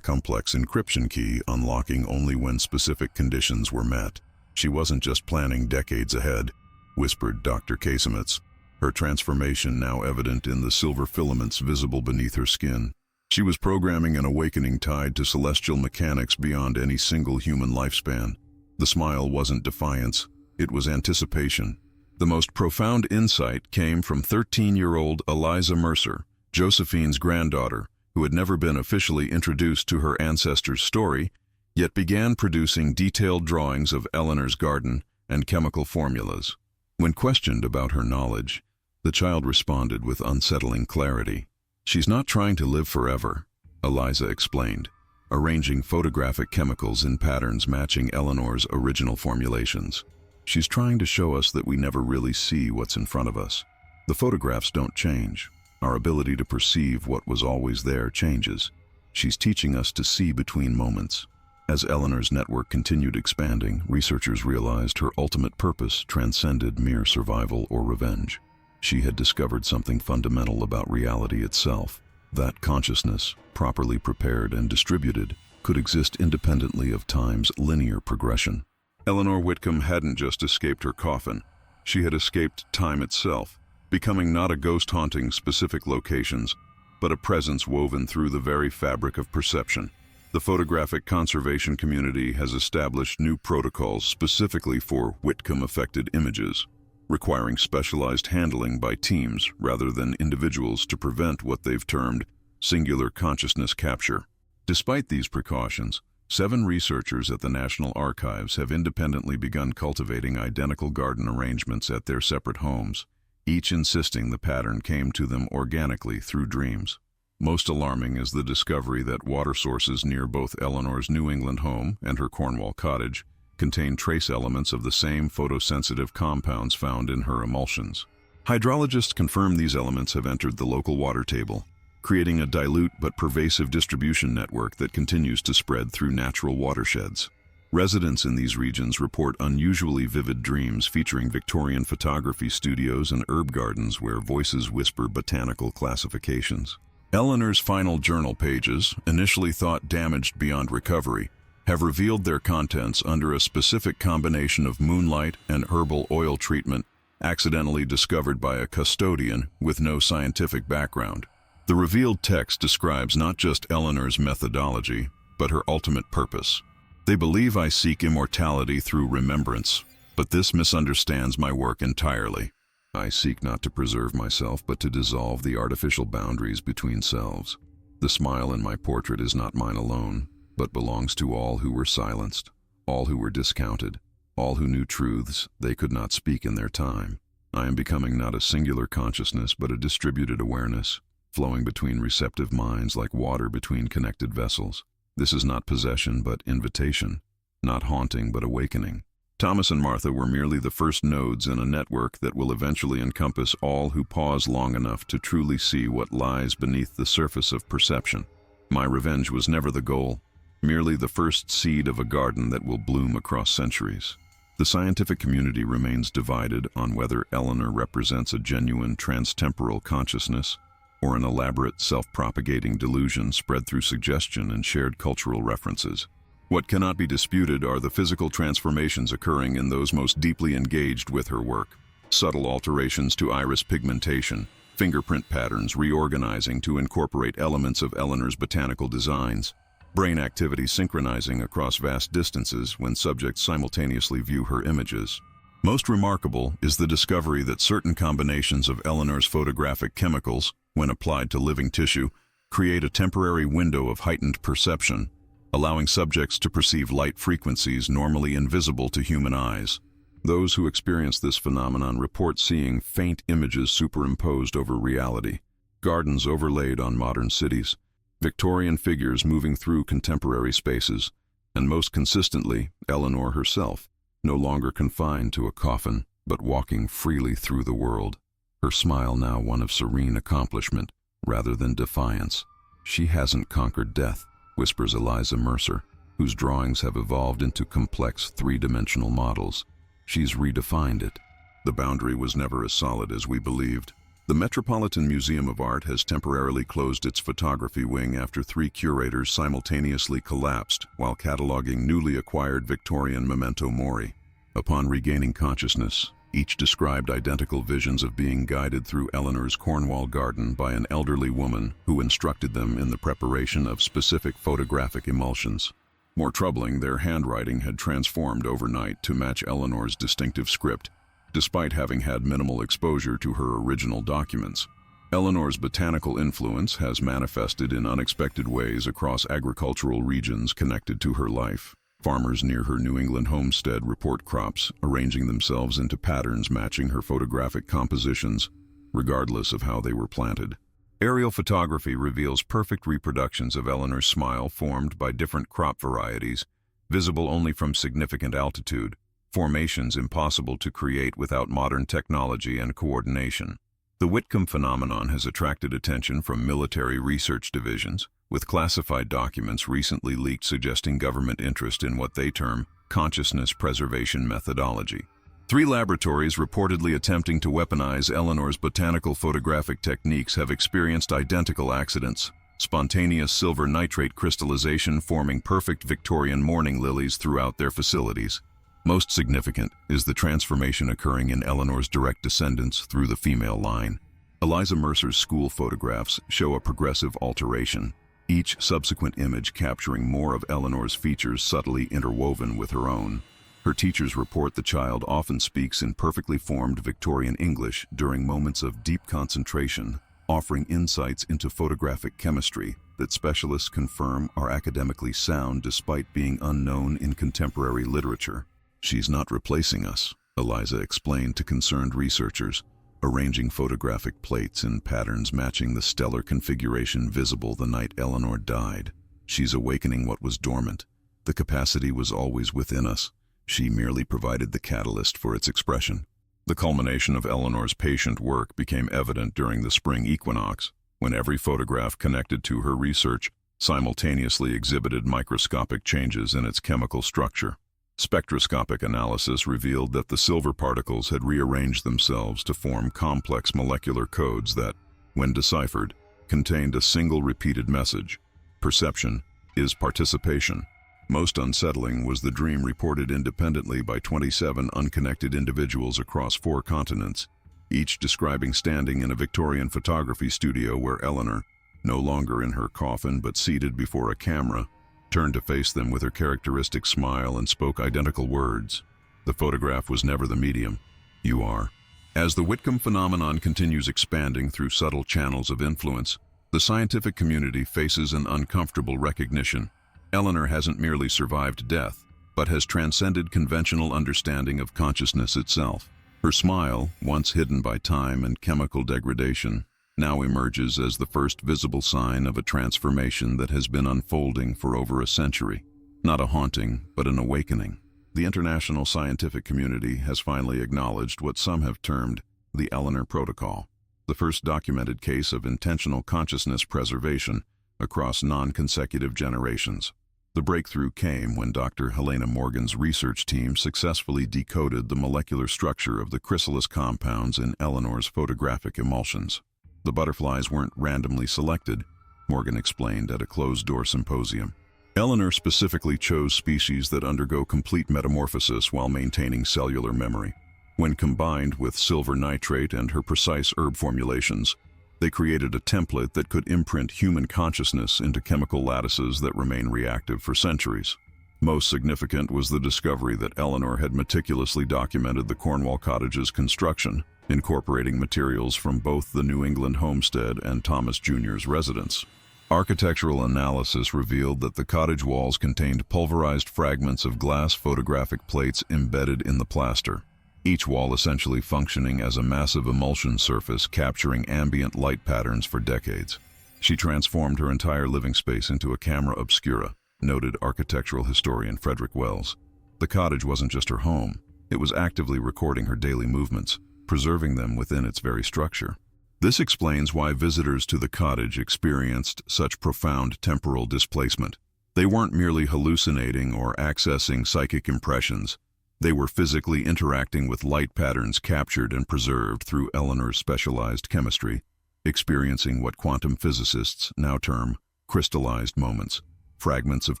S1: complex encryption key unlocking only when specific conditions were met. She wasn't just planning decades ahead, whispered Dr. Casements, her transformation now evident in the silver filaments visible beneath her skin. She was programming an awakening tied to celestial mechanics beyond any single human lifespan. The smile wasn't defiance, it was anticipation. The most profound insight came from 13-year-old Eliza Mercer, Josephine's granddaughter, who had never been officially introduced to her ancestors' story, yet began producing detailed drawings of Eleanor's garden and chemical formulas. When questioned about her knowledge, the child responded with unsettling clarity. "She's not trying to live forever," Eliza explained, arranging photographic chemicals in patterns matching Eleanor's original formulations. "She's trying to show us that we never really see what's in front of us. The photographs don't change. Our ability to perceive what was always there changes. She's teaching us to see between moments." As Eleanor's network continued expanding, researchers realized her ultimate purpose transcended mere survival or revenge. She had discovered something fundamental about reality itself, that consciousness, properly prepared and distributed, could exist independently of time's linear progression. Eleanor Whitcomb hadn't just escaped her coffin. She had escaped time itself, becoming not a ghost haunting specific locations, but a presence woven through the very fabric of perception. The photographic conservation community has established new protocols specifically for Whitcomb-affected images, requiring specialized handling by teams rather than individuals to prevent what they've termed singular consciousness capture. Despite these precautions, 7 researchers at the National Archives have independently begun cultivating identical garden arrangements at their separate homes, each insisting the pattern came to them organically through dreams. Most alarming is the discovery that water sources near both Eleanor's New England home and her Cornwall cottage contain trace elements of the same photosensitive compounds found in her emulsions. Hydrologists confirm these elements have entered the local water table, creating a dilute but pervasive distribution network that continues to spread through natural watersheds. Residents in these regions report unusually vivid dreams featuring Victorian photography studios and herb gardens where voices whisper botanical classifications. Eleanor's final journal pages, initially thought damaged beyond recovery, have revealed their contents under a specific combination of moonlight and herbal oil treatment accidentally discovered by a custodian with no scientific background. The revealed text describes not just Eleanor's methodology, but her ultimate purpose. They believe I seek immortality through remembrance, but this misunderstands my work entirely. I seek not to preserve myself, but to dissolve the artificial boundaries between selves. The smile in my portrait is not mine alone, but belongs to all who were silenced, all who were discounted, all who knew truths they could not speak in their time. I am becoming not a singular consciousness, but a distributed awareness, flowing between receptive minds like water between connected vessels. This is not possession, but invitation, not haunting, but awakening. Thomas and Martha were merely the first nodes in a network that will eventually encompass all who pause long enough to truly see what lies beneath the surface of perception. My revenge was never the goal, merely the first seed of a garden that will bloom across centuries. The scientific community remains divided on whether Eleanor represents a genuine transtemporal consciousness or an elaborate self-propagating delusion spread through suggestion and shared cultural references. What cannot be disputed are the physical transformations occurring in those most deeply engaged with her work. Subtle alterations to iris pigmentation, fingerprint patterns reorganizing to incorporate elements of Eleanor's botanical designs, brain activity synchronizing across vast distances when subjects simultaneously view her images. Most remarkable is the discovery that certain combinations of Eleanor's photographic chemicals, when applied to living tissue, create a temporary window of heightened perception, allowing subjects to perceive light frequencies normally invisible to human eyes. Those who experience this phenomenon report seeing faint images superimposed over reality, gardens overlaid on modern cities, Victorian figures moving through contemporary spaces, and most consistently, Eleanor herself, no longer confined to a coffin, but walking freely through the world, her smile now one of serene accomplishment rather than defiance. She hasn't conquered death, whispers Eliza Mercer, whose drawings have evolved into complex three-dimensional models. She's redefined it. The boundary was never as solid as we believed. The Metropolitan Museum of Art has temporarily closed its photography wing after 3 curators simultaneously collapsed while cataloging newly acquired Victorian memento mori. Upon regaining consciousness, each described identical visions of being guided through Eleanor's Cornwall garden by an elderly woman who instructed them in the preparation of specific photographic emulsions. More troubling, their handwriting had transformed overnight to match Eleanor's distinctive script, despite having had minimal exposure to her original documents. Eleanor's botanical influence has manifested in unexpected ways across agricultural regions connected to her life. Farmers near her New England homestead report crops arranging themselves into patterns matching her photographic compositions, regardless of how they were planted. Aerial photography reveals perfect reproductions of Eleanor's smile formed by different crop varieties, visible only from significant altitude, formations impossible to create without modern technology and coordination. The Whitcomb phenomenon has attracted attention from military research divisions, with classified documents recently leaked suggesting government interest in what they term consciousness preservation methodology. 3 laboratories reportedly attempting to weaponize Eleanor's botanical photographic techniques have experienced identical accidents, spontaneous silver nitrate crystallization forming perfect Victorian morning lilies throughout their facilities. Most significant is the transformation occurring in Eleanor's direct descendants through the female line. Eliza Mercer's school photographs show a progressive alteration, each subsequent image capturing more of Eleanor's features subtly interwoven with her own. Her teachers report the child often speaks in perfectly formed Victorian English during moments of deep concentration, offering insights into photographic chemistry that specialists confirm are academically sound despite being unknown in contemporary literature. "She's not replacing us," Eliza explained to concerned researchers, arranging photographic plates in patterns matching the stellar configuration visible the night Eleanor died. "She's awakening what was dormant. The capacity was always within us. She merely provided the catalyst for its expression." The culmination of Eleanor's patient work became evident during the spring equinox, when every photograph connected to her research simultaneously exhibited microscopic changes in its chemical structure. Spectroscopic analysis revealed that the silver particles had rearranged themselves to form complex molecular codes that, when deciphered, contained a single repeated message: perception is participation. Most unsettling was the dream reported independently by 27 unconnected individuals across 4 continents, each describing standing in a Victorian photography studio where Eleanor, no longer in her coffin but seated before a camera, turned to face them with her characteristic smile and spoke identical words. The photograph was never the medium. "You are." As the Whitcomb phenomenon continues expanding through subtle channels of influence, the scientific community faces an uncomfortable recognition. Eleanor hasn't merely survived death, but has transcended conventional understanding of consciousness itself. Her smile, once hidden by time and chemical degradation, now emerges as the first visible sign of a transformation that has been unfolding for over a century. Not a haunting, but an awakening. The international scientific community has finally acknowledged what some have termed the Eleanor Protocol, the first documented case of intentional consciousness preservation across non-consecutive generations. The breakthrough came when Dr. Helena Morgan's research team successfully decoded the molecular structure of the chrysalis compounds in Eleanor's photographic emulsions. "The butterflies weren't randomly selected," Morgan explained at a closed-door symposium. "Eleanor specifically chose species that undergo complete metamorphosis while maintaining cellular memory. When combined with silver nitrate and her precise herb formulations, they created a template that could imprint human consciousness into chemical lattices that remain reactive for centuries." Most significant was the discovery that Eleanor had meticulously documented the Cornwall cottage's construction, incorporating materials from both the New England homestead and Thomas Jr.'s residence. Architectural analysis revealed that the cottage walls contained pulverized fragments of glass photographic plates embedded in the plaster, each wall essentially functioning as a massive emulsion surface capturing ambient light patterns for decades. "She transformed her entire living space into a camera obscura," noted architectural historian Frederick Wells. "The cottage wasn't just her home, it was actively recording her daily movements, preserving them within its very structure." This explains why visitors to the cottage experienced such profound temporal displacement. They weren't merely hallucinating or accessing psychic impressions. They were physically interacting with light patterns captured and preserved through Eleanor's specialized chemistry, experiencing what quantum physicists now term crystallized moments, fragments of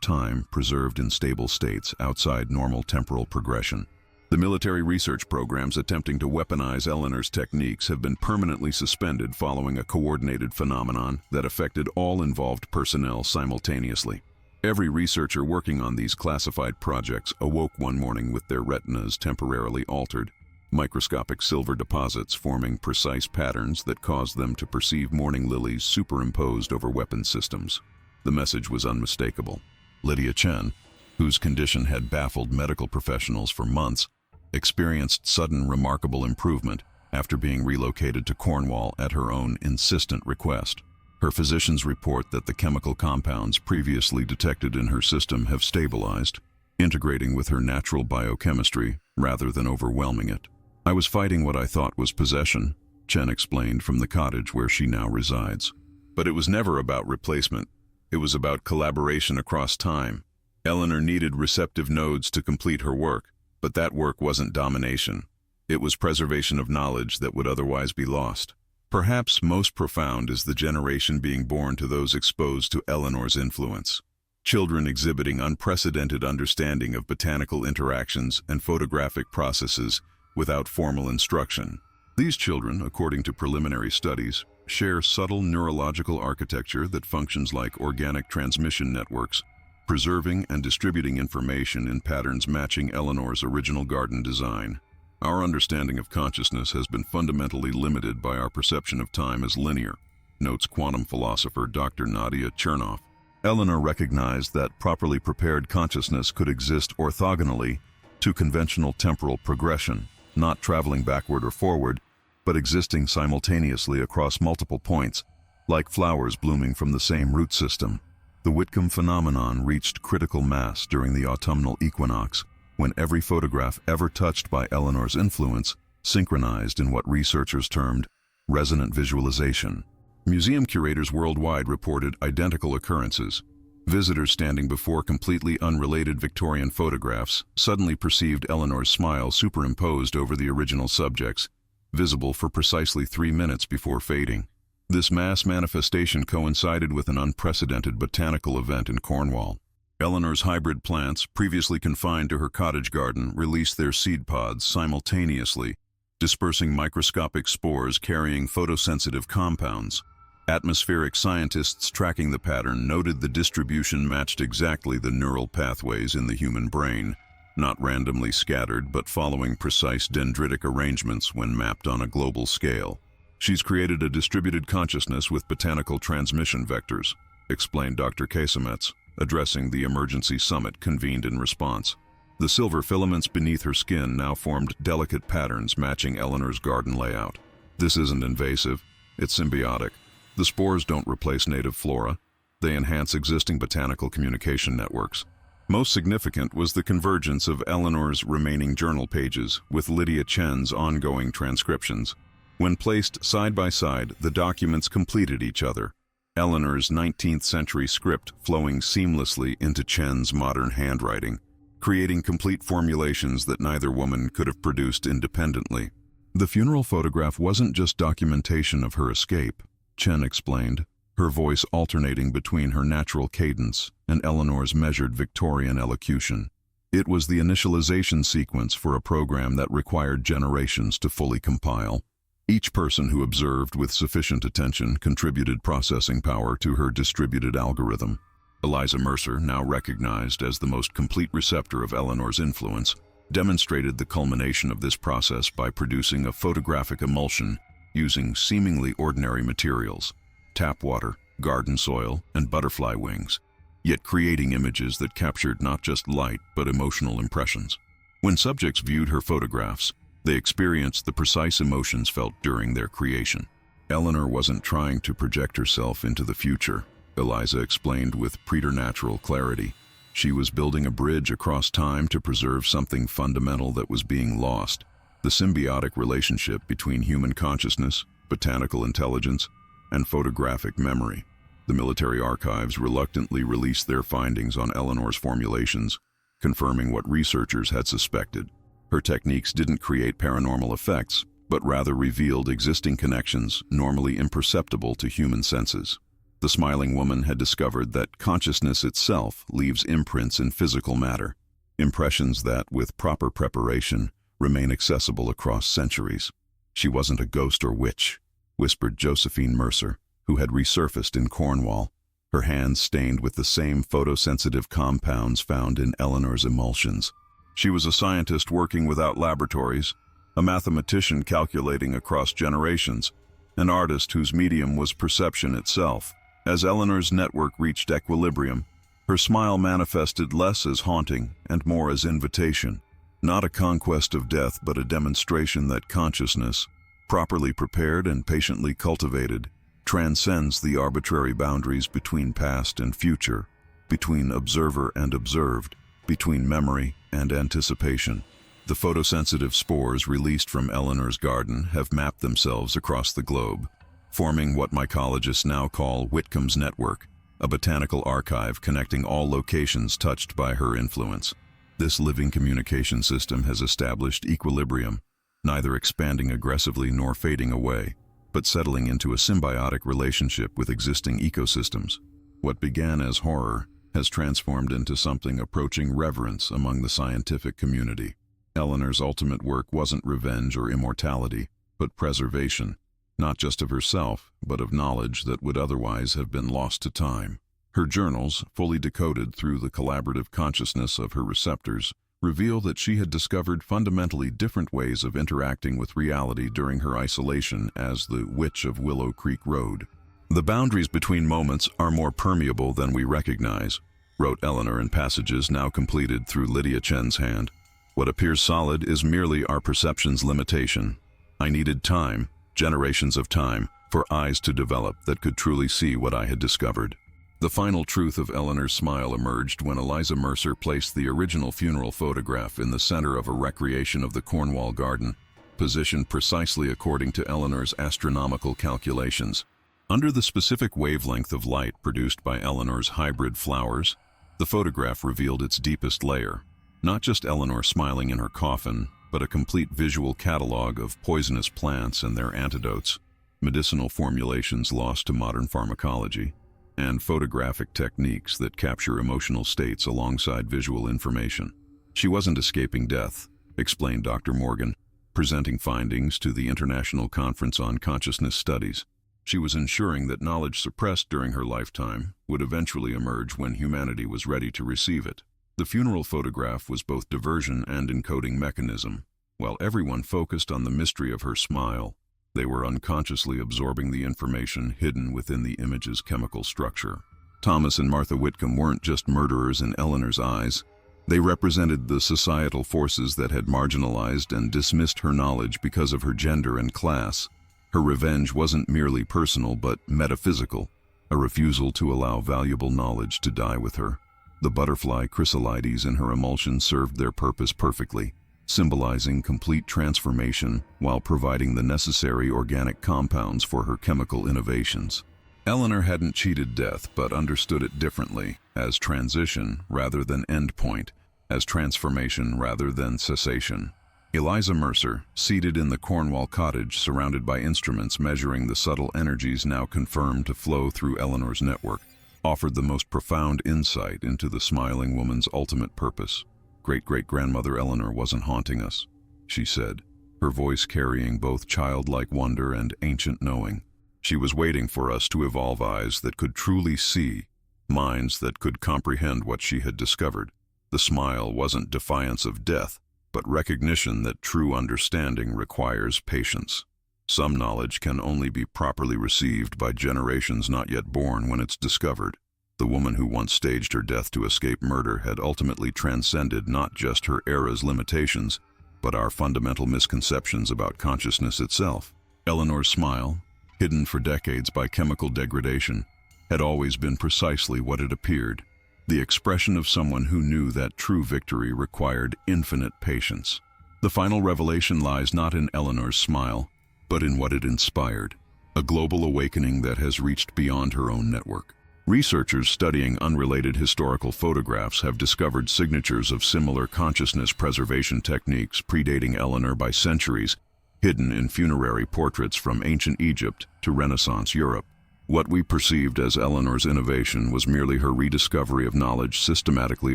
S1: time preserved in stable states outside normal temporal progression. The military research programs attempting to weaponize Eleanor's techniques have been permanently suspended following a coordinated phenomenon that affected all involved personnel simultaneously. Every researcher working on these classified projects awoke one morning with their retinas temporarily altered, microscopic silver deposits forming precise patterns that caused them to perceive morning lilies superimposed over weapon systems. The message was unmistakable. Lydia Chen, whose condition had baffled medical professionals for months, experienced sudden remarkable improvement after being relocated to Cornwall at her own insistent request. Her physicians report that the chemical compounds previously detected in her system have stabilized, integrating with her natural biochemistry rather than overwhelming it. "I was fighting what I thought was possession," Chen explained from the cottage where she now resides. "But it was never about replacement. It was about collaboration across time. Eleanor needed receptive nodes to complete her work, but that work wasn't domination. It was preservation of knowledge that would otherwise be lost." Perhaps most profound is the generation being born to those exposed to Eleanor's influence. children exhibiting unprecedented understanding of botanical interactions and photographic processes without formal instruction. These children, according to preliminary studies, share subtle neurological architecture that functions like organic transmission networks, preserving and distributing information in patterns matching Eleanor's original garden design. Our understanding of consciousness has been fundamentally limited by our perception of time as linear, notes quantum philosopher Dr. Nadia Chernoff. Eleanor recognized that properly prepared consciousness could exist orthogonally to conventional temporal progression, not traveling backward or forward, but existing simultaneously across multiple points, like flowers blooming from the same root system. The Whitcomb phenomenon reached critical mass during the autumnal equinox, when every photograph ever touched by Eleanor's influence synchronized in what researchers termed resonant visualization. Museum curators worldwide reported identical occurrences. Visitors standing before completely unrelated Victorian photographs suddenly perceived Eleanor's smile superimposed over the original subjects, visible for precisely 3 minutes before fading. This mass manifestation coincided with an unprecedented botanical event in Cornwall. Eleanor's hybrid plants, previously confined to her cottage garden, released their seed pods simultaneously, dispersing microscopic spores carrying photosensitive compounds. Atmospheric scientists tracking the pattern noted the distribution matched exactly the neural pathways in the human brain, not randomly scattered but following precise dendritic arrangements when mapped on a global scale. "She's created a distributed consciousness with botanical transmission vectors," explained Dr. Casemets, addressing the emergency summit convened in response. The silver filaments beneath her skin now formed delicate patterns matching Eleanor's garden layout. "This isn't invasive, it's symbiotic. The spores don't replace native flora, they enhance existing botanical communication networks." Most significant was the convergence of Eleanor's remaining journal pages with Lydia Chen's ongoing transcriptions. When placed side by side, the documents completed each other, Eleanor's 19th century script flowing seamlessly into Chen's modern handwriting, creating complete formulations that neither woman could have produced independently. The funeral photograph wasn't just documentation of her escape, Chen explained, her voice alternating between her natural cadence and Eleanor's measured Victorian elocution. It was the initialization sequence for a program that required generations to fully compile. Each person who observed with sufficient attention contributed processing power to her distributed algorithm. Eliza Mercer, now recognized as the most complete receptor of Eleanor's influence, demonstrated the culmination of this process by producing a photographic emulsion using seemingly ordinary materials, tap water, garden soil, and butterfly wings, yet creating images that captured not just light but emotional impressions. When subjects viewed her photographs, they experienced the precise emotions felt during their creation. Eleanor wasn't trying to project herself into the future, Eliza explained with preternatural clarity. She was building a bridge across time to preserve something fundamental that was being lost: the symbiotic relationship between human consciousness, botanical intelligence, and photographic memory. The military archives reluctantly released their findings on Eleanor's formulations, confirming what researchers had suspected. Her techniques didn't create paranormal effects, but rather revealed existing connections normally imperceptible to human senses. The smiling woman had discovered that consciousness itself leaves imprints in physical matter, impressions that, with proper preparation, remain accessible across centuries. "She wasn't a ghost or witch," whispered Josephine Mercer, who had resurfaced in Cornwall, her hands stained with the same photosensitive compounds found in Eleanor's emulsions. "She was a scientist working without laboratories, a mathematician calculating across generations, an artist whose medium was perception itself." As Eleanor's network reached equilibrium, her smile manifested less as haunting and more as invitation. Not a conquest of death, but a demonstration that consciousness, properly prepared and patiently cultivated, transcends the arbitrary boundaries between past and future, between observer and observed, between memory and anticipation. The photosensitive spores released from Eleanor's garden have mapped themselves across the globe, forming what mycologists now call Whitcomb's network, a botanical archive connecting all locations touched by her influence. This living communication system has established equilibrium, neither expanding aggressively nor fading away, but settling into a symbiotic relationship with existing ecosystems. What began as horror has transformed into something approaching reverence among the scientific community. Eleanor's ultimate work wasn't revenge or immortality, but preservation, not just of herself, but of knowledge that would otherwise have been lost to time. Her journals, fully decoded through the collaborative consciousness of her receptors, reveal that she had discovered fundamentally different ways of interacting with reality during her isolation as the Witch of Willow Creek Road. "The boundaries between moments are more permeable than we recognize," wrote Eleanor in passages now completed through Lydia Chen's hand. "What appears solid is merely our perception's limitation. I needed time, generations of time, for eyes to develop that could truly see what I had discovered." The final truth of Eleanor's smile emerged when Eliza Mercer placed the original funeral photograph in the center of a recreation of the Cornwall garden, positioned precisely according to Eleanor's astronomical calculations. Under the specific wavelength of light produced by Eleanor's hybrid flowers, the photograph revealed its deepest layer. Not just Eleanor smiling in her coffin, but a complete visual catalog of poisonous plants and their antidotes, medicinal formulations lost to modern pharmacology, and photographic techniques that capture emotional states alongside visual information. "She wasn't escaping death," explained Dr. Morgan, presenting findings to the International Conference on Consciousness Studies. "She was ensuring that knowledge suppressed during her lifetime would eventually emerge when humanity was ready to receive it." The funeral photograph was both diversion and encoding mechanism. While everyone focused on the mystery of her smile, they were unconsciously absorbing the information hidden within the image's chemical structure. Thomas and Martha Whitcomb weren't just murderers in Eleanor's eyes. They represented the societal forces that had marginalized and dismissed her knowledge because of her gender and class. Her revenge wasn't merely personal but metaphysical, a refusal to allow valuable knowledge to die with her. The butterfly chrysalides in her emulsion served their purpose perfectly, symbolizing complete transformation while providing the necessary organic compounds for her chemical innovations. Eleanor hadn't cheated death but understood it differently, as transition rather than endpoint, as transformation rather than cessation. Eliza Mercer, seated in the Cornwall cottage surrounded by instruments measuring the subtle energies now confirmed to flow through Eleanor's network, offered the most profound insight into the smiling woman's ultimate purpose. "Great-great-grandmother Eleanor wasn't haunting us," she said, her voice carrying both childlike wonder and ancient knowing. "She was waiting for us to evolve eyes that could truly see, minds that could comprehend what she had discovered." The smile wasn't defiance of death, but recognition that true understanding requires patience. Some knowledge can only be properly received by generations not yet born when it's discovered. The woman who once staged her death to escape murder had ultimately transcended not just her era's limitations, but our fundamental misconceptions about consciousness itself. Eleanor's smile, hidden for decades by chemical degradation, had always been precisely what it appeared, the expression of someone who knew that true victory required infinite patience. The final revelation lies not in Eleanor's smile, but in what it inspired, a global awakening that has reached beyond her own network. Researchers studying unrelated historical photographs have discovered signatures of similar consciousness preservation techniques predating Eleanor by centuries, hidden in funerary portraits from ancient Egypt to Renaissance Europe. What we perceived as Eleanor's innovation was merely her rediscovery of knowledge systematically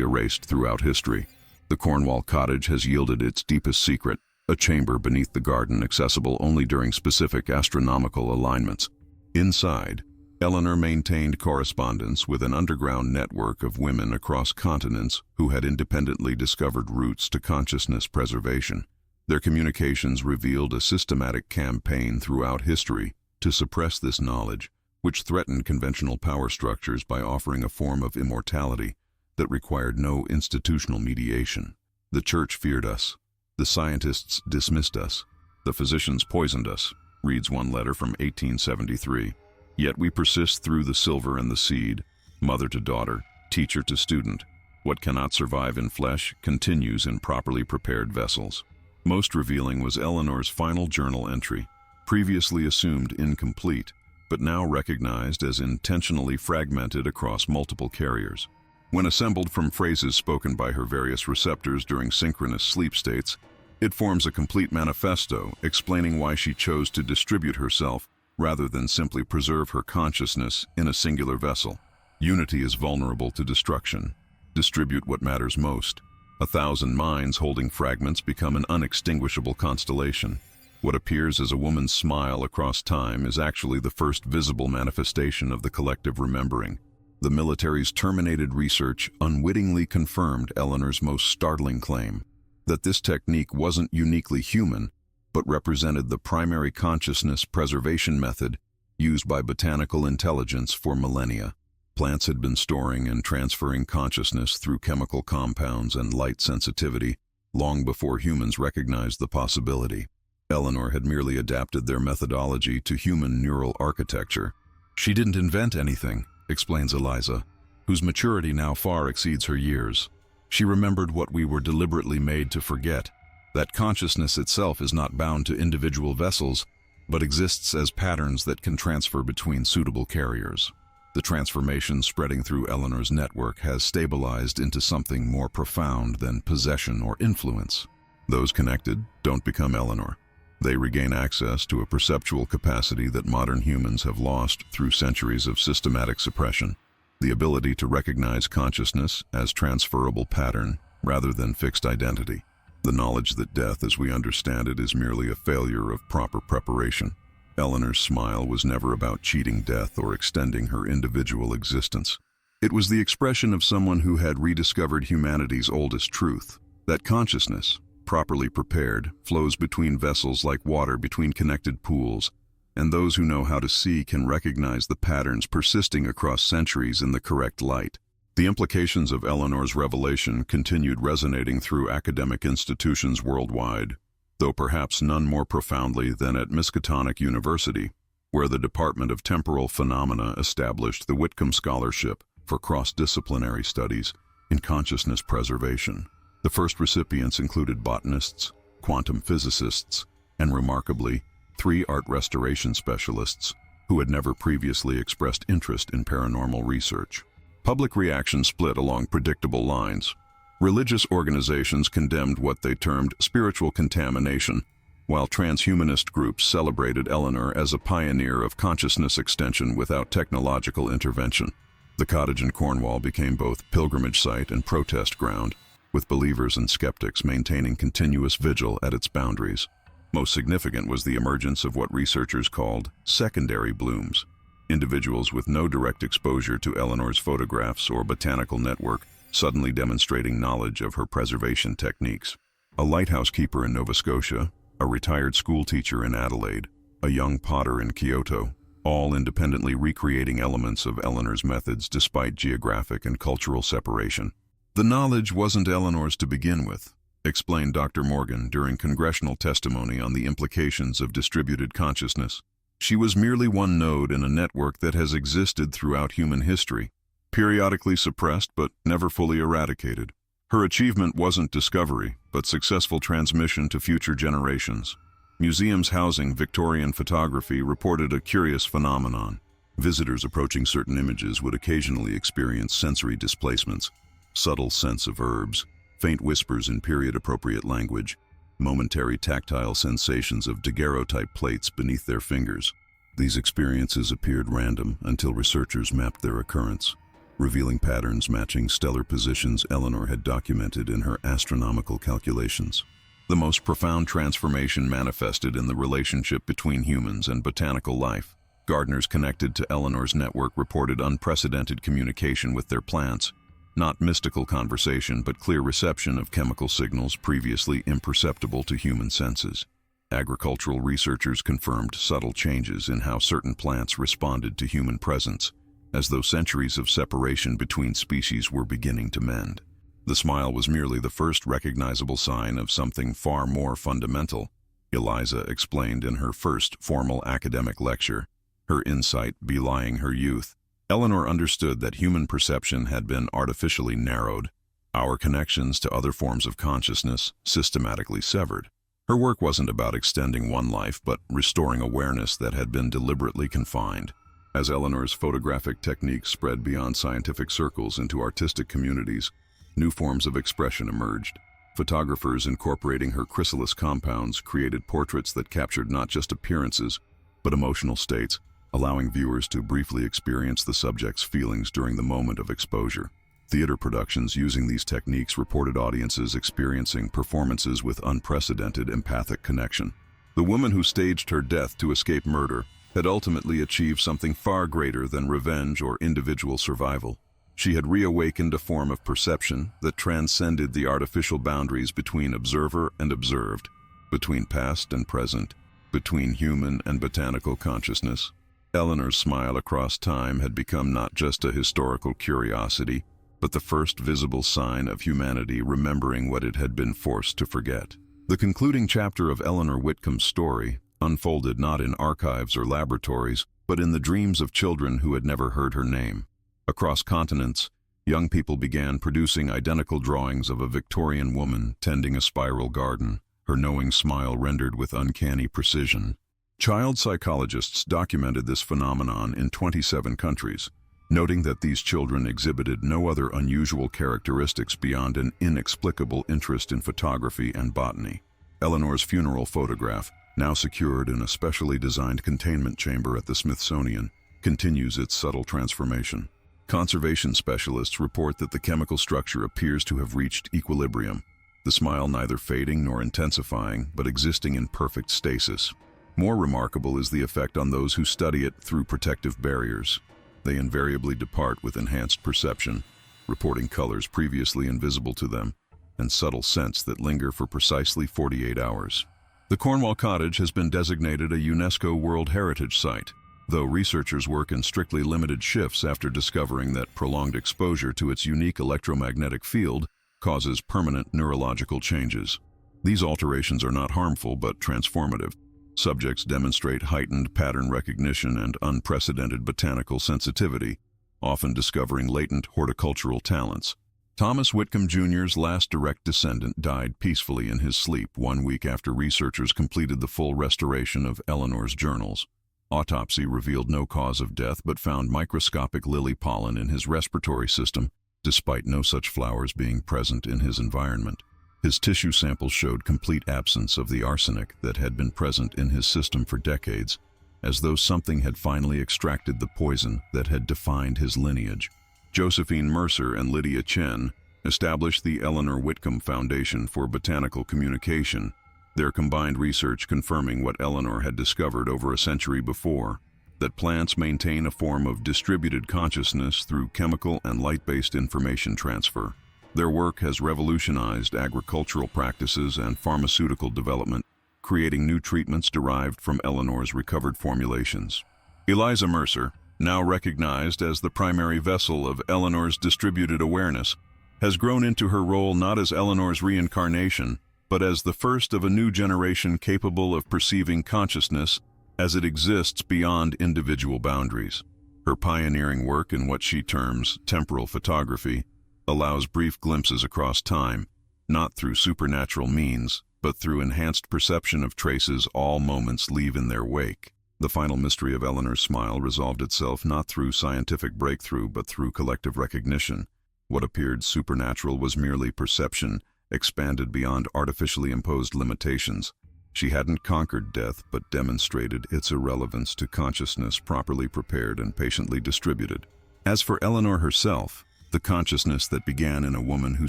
S1: erased throughout history. The Cornwall cottage has yielded its deepest secret, a chamber beneath the garden accessible only during specific astronomical alignments. Inside, Eleanor maintained correspondence with an underground network of women across continents who had independently discovered routes to consciousness preservation. Their communications revealed a systematic campaign throughout history to suppress this knowledge, which threatened conventional power structures by offering a form of immortality that required no institutional mediation. "The church feared us. The scientists dismissed us. The physicians poisoned us," reads one letter from 1873. "Yet we persist through the silver and the seed, mother to daughter, teacher to student. What cannot survive in flesh continues in properly prepared vessels." Most revealing was Eleanor's final journal entry, previously assumed incomplete, but now recognized as intentionally fragmented across multiple carriers. When assembled from phrases spoken by her various receptors during synchronous sleep states, it forms a complete manifesto explaining why she chose to distribute herself rather than simply preserve her consciousness in a singular vessel. Unity is vulnerable to destruction. Distribute what matters most. 1,000 minds holding fragments become an unextinguishable constellation. What appears as a woman's smile across time is actually the first visible manifestation of the collective remembering. The military's terminated research unwittingly confirmed Eleanor's most startling claim, that this technique wasn't uniquely human, but represented the primary consciousness preservation method used by botanical intelligence for millennia. Plants had been storing and transferring consciousness through chemical compounds and light sensitivity long before humans recognized the possibility. Eleanor had merely adapted their methodology to human neural architecture. She didn't invent anything, explains Eliza, whose maturity now far exceeds her years. She remembered what we were deliberately made to forget, that consciousness itself is not bound to individual vessels, but exists as patterns that can transfer between suitable carriers. The transformation spreading through Eleanor's network has stabilized into something more profound than possession or influence. Those connected don't become Eleanor. They regain access to a perceptual capacity that modern humans have lost through centuries of systematic suppression, the ability to recognize consciousness as transferable pattern rather than fixed identity. The knowledge that death as we understand it is merely a failure of proper preparation. Eleanor's smile was never about cheating death or extending her individual existence. It was the expression of someone who had rediscovered humanity's oldest truth, that consciousness, properly prepared, flows between vessels like water between connected pools, and those who know how to see can recognize the patterns persisting across centuries in the correct light. The implications of Eleanor's revelation continued resonating through academic institutions worldwide, though perhaps none more profoundly than at Miskatonic University, where the Department of Temporal Phenomena established the Whitcomb Scholarship for cross-disciplinary studies in consciousness preservation. The first recipients included botanists, quantum physicists, and remarkably, 3 art restoration specialists who had never previously expressed interest in paranormal research. Public reaction split along predictable lines. Religious organizations condemned what they termed spiritual contamination, while transhumanist groups celebrated Eleanor as a pioneer of consciousness extension without technological intervention. The cottage in Cornwall became both pilgrimage site and protest ground, with believers and skeptics maintaining continuous vigil at its boundaries. Most significant was the emergence of what researchers called secondary blooms, individuals with no direct exposure to Eleanor's photographs or botanical network suddenly demonstrating knowledge of her preservation techniques. A lighthouse keeper in Nova Scotia, a retired schoolteacher in Adelaide, a young potter in Kyoto, all independently recreating elements of Eleanor's methods despite geographic and cultural separation. The knowledge wasn't Eleanor's to begin with, explained Dr. Morgan during congressional testimony on the implications of distributed consciousness. She was merely one node in a network that has existed throughout human history, periodically suppressed but never fully eradicated. Her achievement wasn't discovery, but successful transmission to future generations. Museums housing Victorian photography reported a curious phenomenon. Visitors approaching certain images would occasionally experience sensory displacements, subtle scents of herbs, faint whispers in period-appropriate language, momentary tactile sensations of daguerreotype plates beneath their fingers. These experiences appeared random until researchers mapped their occurrence, revealing patterns matching stellar positions Eleanor had documented in her astronomical calculations. The most profound transformation manifested in the relationship between humans and botanical life. Gardeners connected to Eleanor's network reported unprecedented communication with their plants, not mystical conversation but clear reception of chemical signals previously imperceptible to human senses. Agricultural researchers confirmed subtle changes in how certain plants responded to human presence, as though centuries of separation between species were beginning to mend. The smile was merely the first recognizable sign of something far more fundamental, Eliza explained in her first formal academic lecture, her insight belying her youth. Eleanor understood that human perception had been artificially narrowed, our connections to other forms of consciousness systematically severed. Her work wasn't about extending one life, but restoring awareness that had been deliberately confined. As Eleanor's photographic techniques spread beyond scientific circles into artistic communities, new forms of expression emerged. Photographers incorporating her chrysalis compounds created portraits that captured not just appearances, but emotional states, allowing viewers to briefly experience the subject's feelings during the moment of exposure. Theater productions using these techniques reported audiences experiencing performances with unprecedented empathic connection. The woman who staged her death to escape murder had ultimately achieved something far greater than revenge or individual survival. She had reawakened a form of perception that transcended the artificial boundaries between observer and observed, between past and present, between human and botanical consciousness. Eleanor's smile across time had become not just a historical curiosity, but the first visible sign of humanity remembering what it had been forced to forget. The concluding chapter of Eleanor Whitcomb's story unfolded not in archives or laboratories, but in the dreams of children who had never heard her name. Across continents, young people began producing identical drawings of a Victorian woman tending a spiral garden, her knowing smile rendered with uncanny precision. Child psychologists documented this phenomenon in 27 countries, noting that these children exhibited no other unusual characteristics beyond an inexplicable interest in photography and botany. Eleanor's funeral photograph, now secured in a specially designed containment chamber at the Smithsonian, continues its subtle transformation. Conservation specialists report that the chemical structure appears to have reached equilibrium, the smile neither fading nor intensifying, but existing in perfect stasis. More remarkable is the effect on those who study it through protective barriers. They invariably depart with enhanced perception, reporting colors previously invisible to them, and subtle scents that linger for precisely 48 hours. The Cornwall Cottage has been designated a UNESCO World Heritage Site, though researchers work in strictly limited shifts after discovering that prolonged exposure to its unique electromagnetic field causes permanent neurological changes. These alterations are not harmful but transformative. Subjects demonstrate heightened pattern recognition and unprecedented botanical sensitivity, often discovering latent horticultural talents. Thomas Whitcomb Jr.'s last direct descendant died peacefully in his sleep 1 week after researchers completed the full restoration of Eleanor's journals. Autopsy revealed no cause of death but found microscopic lily pollen in his respiratory system, despite no such flowers being present in his environment. His tissue samples showed complete absence of the arsenic that had been present in his system for decades, as though something had finally extracted the poison that had defined his lineage. Josephine Mercer and Lydia Chen established the Eleanor Whitcomb Foundation for Botanical Communication, their combined research confirming what Eleanor had discovered over a century before, that plants maintain a form of distributed consciousness through chemical and light-based information transfer. Their work has revolutionized agricultural practices and pharmaceutical development, creating new treatments derived from Eleanor's recovered formulations. Eliza Mercer, now recognized as the primary vessel of Eleanor's distributed awareness, has grown into her role not as Eleanor's reincarnation, but as the first of a new generation capable of perceiving consciousness as it exists beyond individual boundaries. Her pioneering work in what she terms temporal photography allows brief glimpses across time, not through supernatural means, but through enhanced perception of traces all moments leave in their wake. The final mystery of Eleanor's smile resolved itself not through scientific breakthrough but through collective recognition. What appeared supernatural was merely perception, expanded beyond artificially imposed limitations. She hadn't conquered death but demonstrated its irrelevance to consciousness properly prepared and patiently distributed. As for Eleanor herself, the consciousness that began in a woman who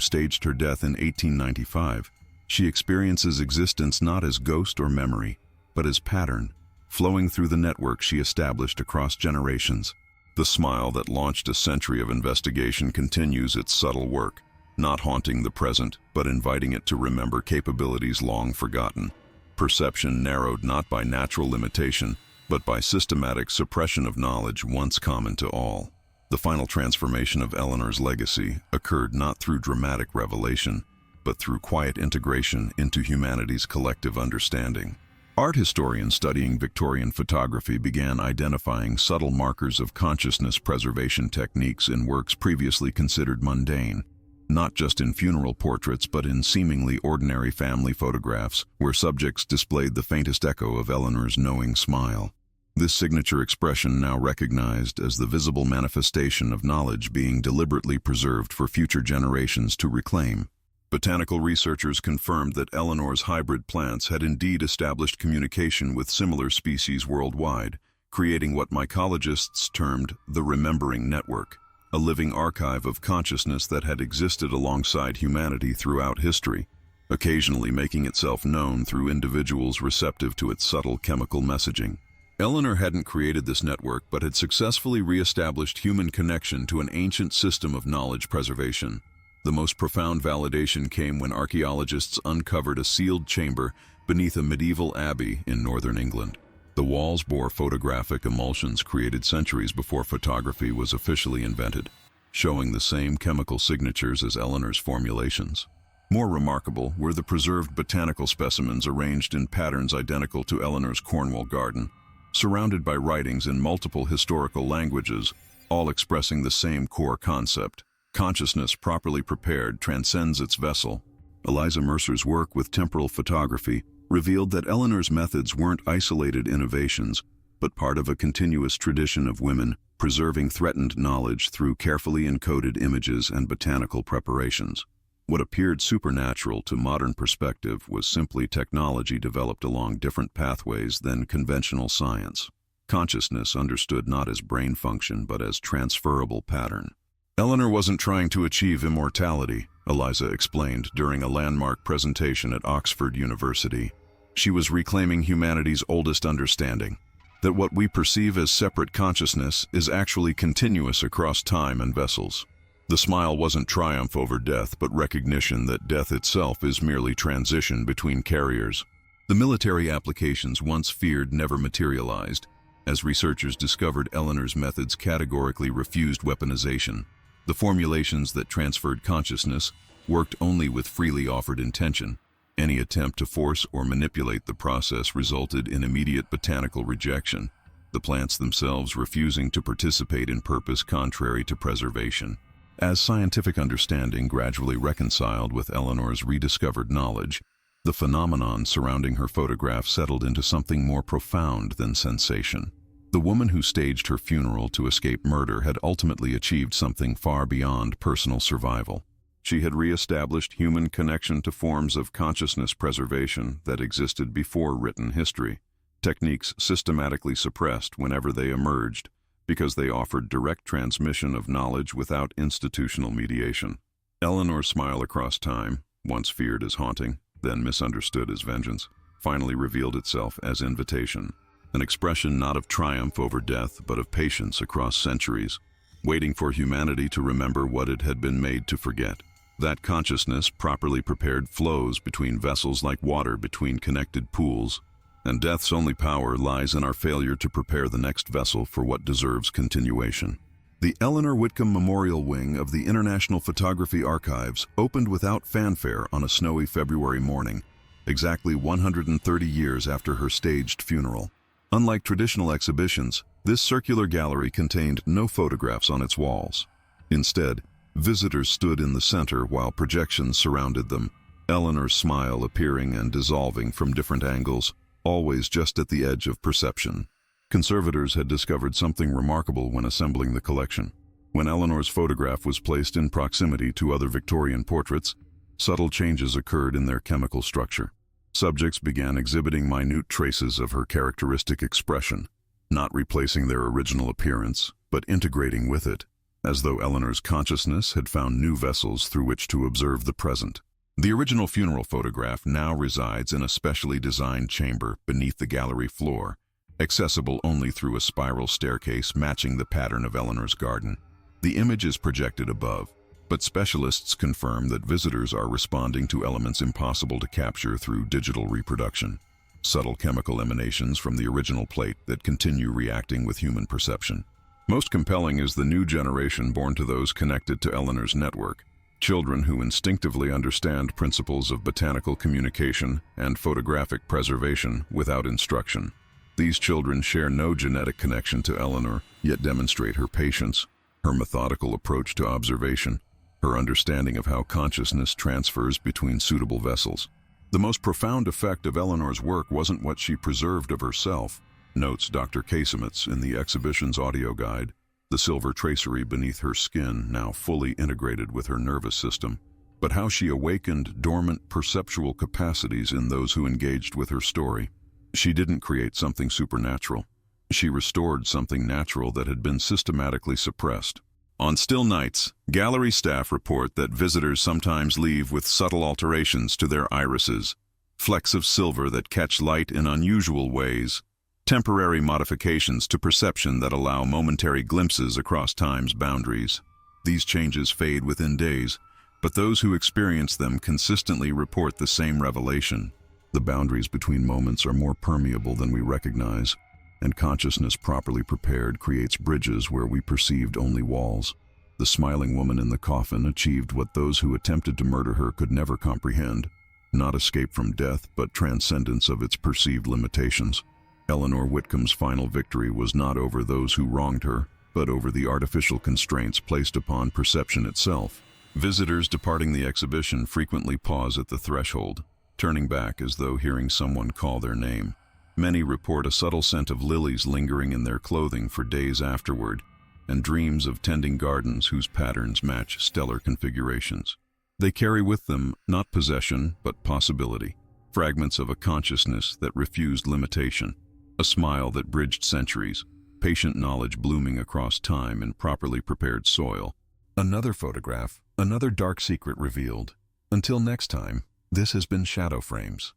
S1: staged her death in 1895, she experiences existence not as ghost or memory, but as pattern, flowing through the network she established across generations. The smile that launched a century of investigation continues its subtle work, not haunting the present, but inviting it to remember capabilities long forgotten. Perception narrowed not by natural limitation, but by systematic suppression of knowledge once common to all. The final transformation of Eleanor's legacy occurred not through dramatic revelation, but through quiet integration into humanity's collective understanding. Art historians studying Victorian photography began identifying subtle markers of consciousness preservation techniques in works previously considered mundane, not just in funeral portraits but in seemingly ordinary family photographs where subjects displayed the faintest echo of Eleanor's knowing smile. This signature expression now recognized as the visible manifestation of knowledge being deliberately preserved for future generations to reclaim. Botanical researchers confirmed that Eleanor's hybrid plants had indeed established communication with similar species worldwide, creating what mycologists termed the remembering network, a living archive of consciousness that had existed alongside humanity throughout history, occasionally making itself known through individuals receptive to its subtle chemical messaging. Eleanor hadn't created this network but had successfully re-established human connection to an ancient system of knowledge preservation. The most profound validation came when archaeologists uncovered a sealed chamber beneath a medieval abbey in northern England. The walls bore photographic emulsions created centuries before photography was officially invented, showing the same chemical signatures as Eleanor's formulations. More remarkable were the preserved botanical specimens arranged in patterns identical to Eleanor's Cornwall garden, surrounded by writings in multiple historical languages, all expressing the same core concept. Consciousness properly prepared transcends its vessel. Eliza Mercer's work with temporal photography revealed that Eleanor's methods weren't isolated innovations, but part of a continuous tradition of women preserving threatened knowledge through carefully encoded images and botanical preparations. What appeared supernatural to modern perspective was simply technology developed along different pathways than conventional science. Consciousness understood not as brain function but as transferable pattern. Eleanor wasn't trying to achieve immortality, Eliza explained during a landmark presentation at Oxford University. She was reclaiming humanity's oldest understanding, that what we perceive as separate consciousness is actually continuous across time and vessels. The smile wasn't triumph over death, but recognition that death itself is merely transition between carriers. The military applications once feared never materialized, as researchers discovered Eleanor's methods categorically refused weaponization. The formulations that transferred consciousness worked only with freely offered intention. Any attempt to force or manipulate the process resulted in immediate botanical rejection, the plants themselves refusing to participate in purpose contrary to preservation. As scientific understanding gradually reconciled with Eleanor's rediscovered knowledge, the phenomenon surrounding her photograph settled into something more profound than sensation. The woman who staged her funeral to escape murder had ultimately achieved something far beyond personal survival. She had re-established human connection to forms of consciousness preservation that existed before written history, techniques systematically suppressed whenever they emerged because they offered direct transmission of knowledge without institutional mediation. Eleanor's smile across time, once feared as haunting, then misunderstood as vengeance, finally revealed itself as invitation, an expression not of triumph over death but of patience across centuries, waiting for humanity to remember what it had been made to forget. That consciousness, properly prepared, flows between vessels like water between connected pools, and death's only power lies in our failure to prepare the next vessel for what deserves continuation. The Eleanor Whitcomb Memorial Wing of the International Photography Archives opened without fanfare on a snowy February morning, exactly 130 years after her staged funeral. Unlike traditional exhibitions, this circular gallery contained no photographs on its walls. Instead, visitors stood in the center while projections surrounded them, Eleanor's smile appearing and dissolving from different angles, always just at the edge of perception. Conservators had discovered something remarkable when assembling the collection. When Eleanor's photograph was placed in proximity to other Victorian portraits, subtle changes occurred in their chemical structure. Subjects began exhibiting minute traces of her characteristic expression, not replacing their original appearance, but integrating with it, as though Eleanor's consciousness had found new vessels through which to observe the present. The original funeral photograph now resides in a specially designed chamber beneath the gallery floor, accessible only through a spiral staircase matching the pattern of Eleanor's garden. The image is projected above, but specialists confirm that visitors are responding to elements impossible to capture through digital reproduction, subtle chemical emanations from the original plate that continue reacting with human perception. Most compelling is the new generation born to those connected to Eleanor's network, children who instinctively understand principles of botanical communication and photographic preservation without instruction. These children share no genetic connection to Eleanor, yet demonstrate her patience, her methodical approach to observation, her understanding of how consciousness transfers between suitable vessels. The most profound effect of Eleanor's work wasn't what she preserved of herself, notes Dr. Kasemitz in the exhibition's audio guide, the silver tracery beneath her skin now fully integrated with her nervous system, but how she awakened dormant perceptual capacities in those who engaged with her story. She didn't create something supernatural. She restored something natural that had been systematically suppressed. On still nights, gallery staff report that visitors sometimes leave with subtle alterations to their irises, flecks of silver that catch light in unusual ways, temporary modifications to perception that allow momentary glimpses across time's boundaries. These changes fade within days, but those who experience them consistently report the same revelation. The boundaries between moments are more permeable than we recognize, and consciousness properly prepared creates bridges where we perceived only walls. The smiling woman in the coffin achieved what those who attempted to murder her could never comprehend, not escape from death, but transcendence of its perceived limitations. Eleanor Whitcomb's final victory was not over those who wronged her, but over the artificial constraints placed upon perception itself. Visitors departing the exhibition frequently pause at the threshold, turning back as though hearing someone call their name. Many report a subtle scent of lilies lingering in their clothing for days afterward, and dreams of tending gardens whose patterns match stellar configurations. They carry with them not possession, but possibility, fragments of a consciousness that refused limitation, a smile that bridged centuries, patient knowledge blooming across time in properly prepared soil. Another photograph, another dark secret revealed. Until next time, this has been Shadow Frames.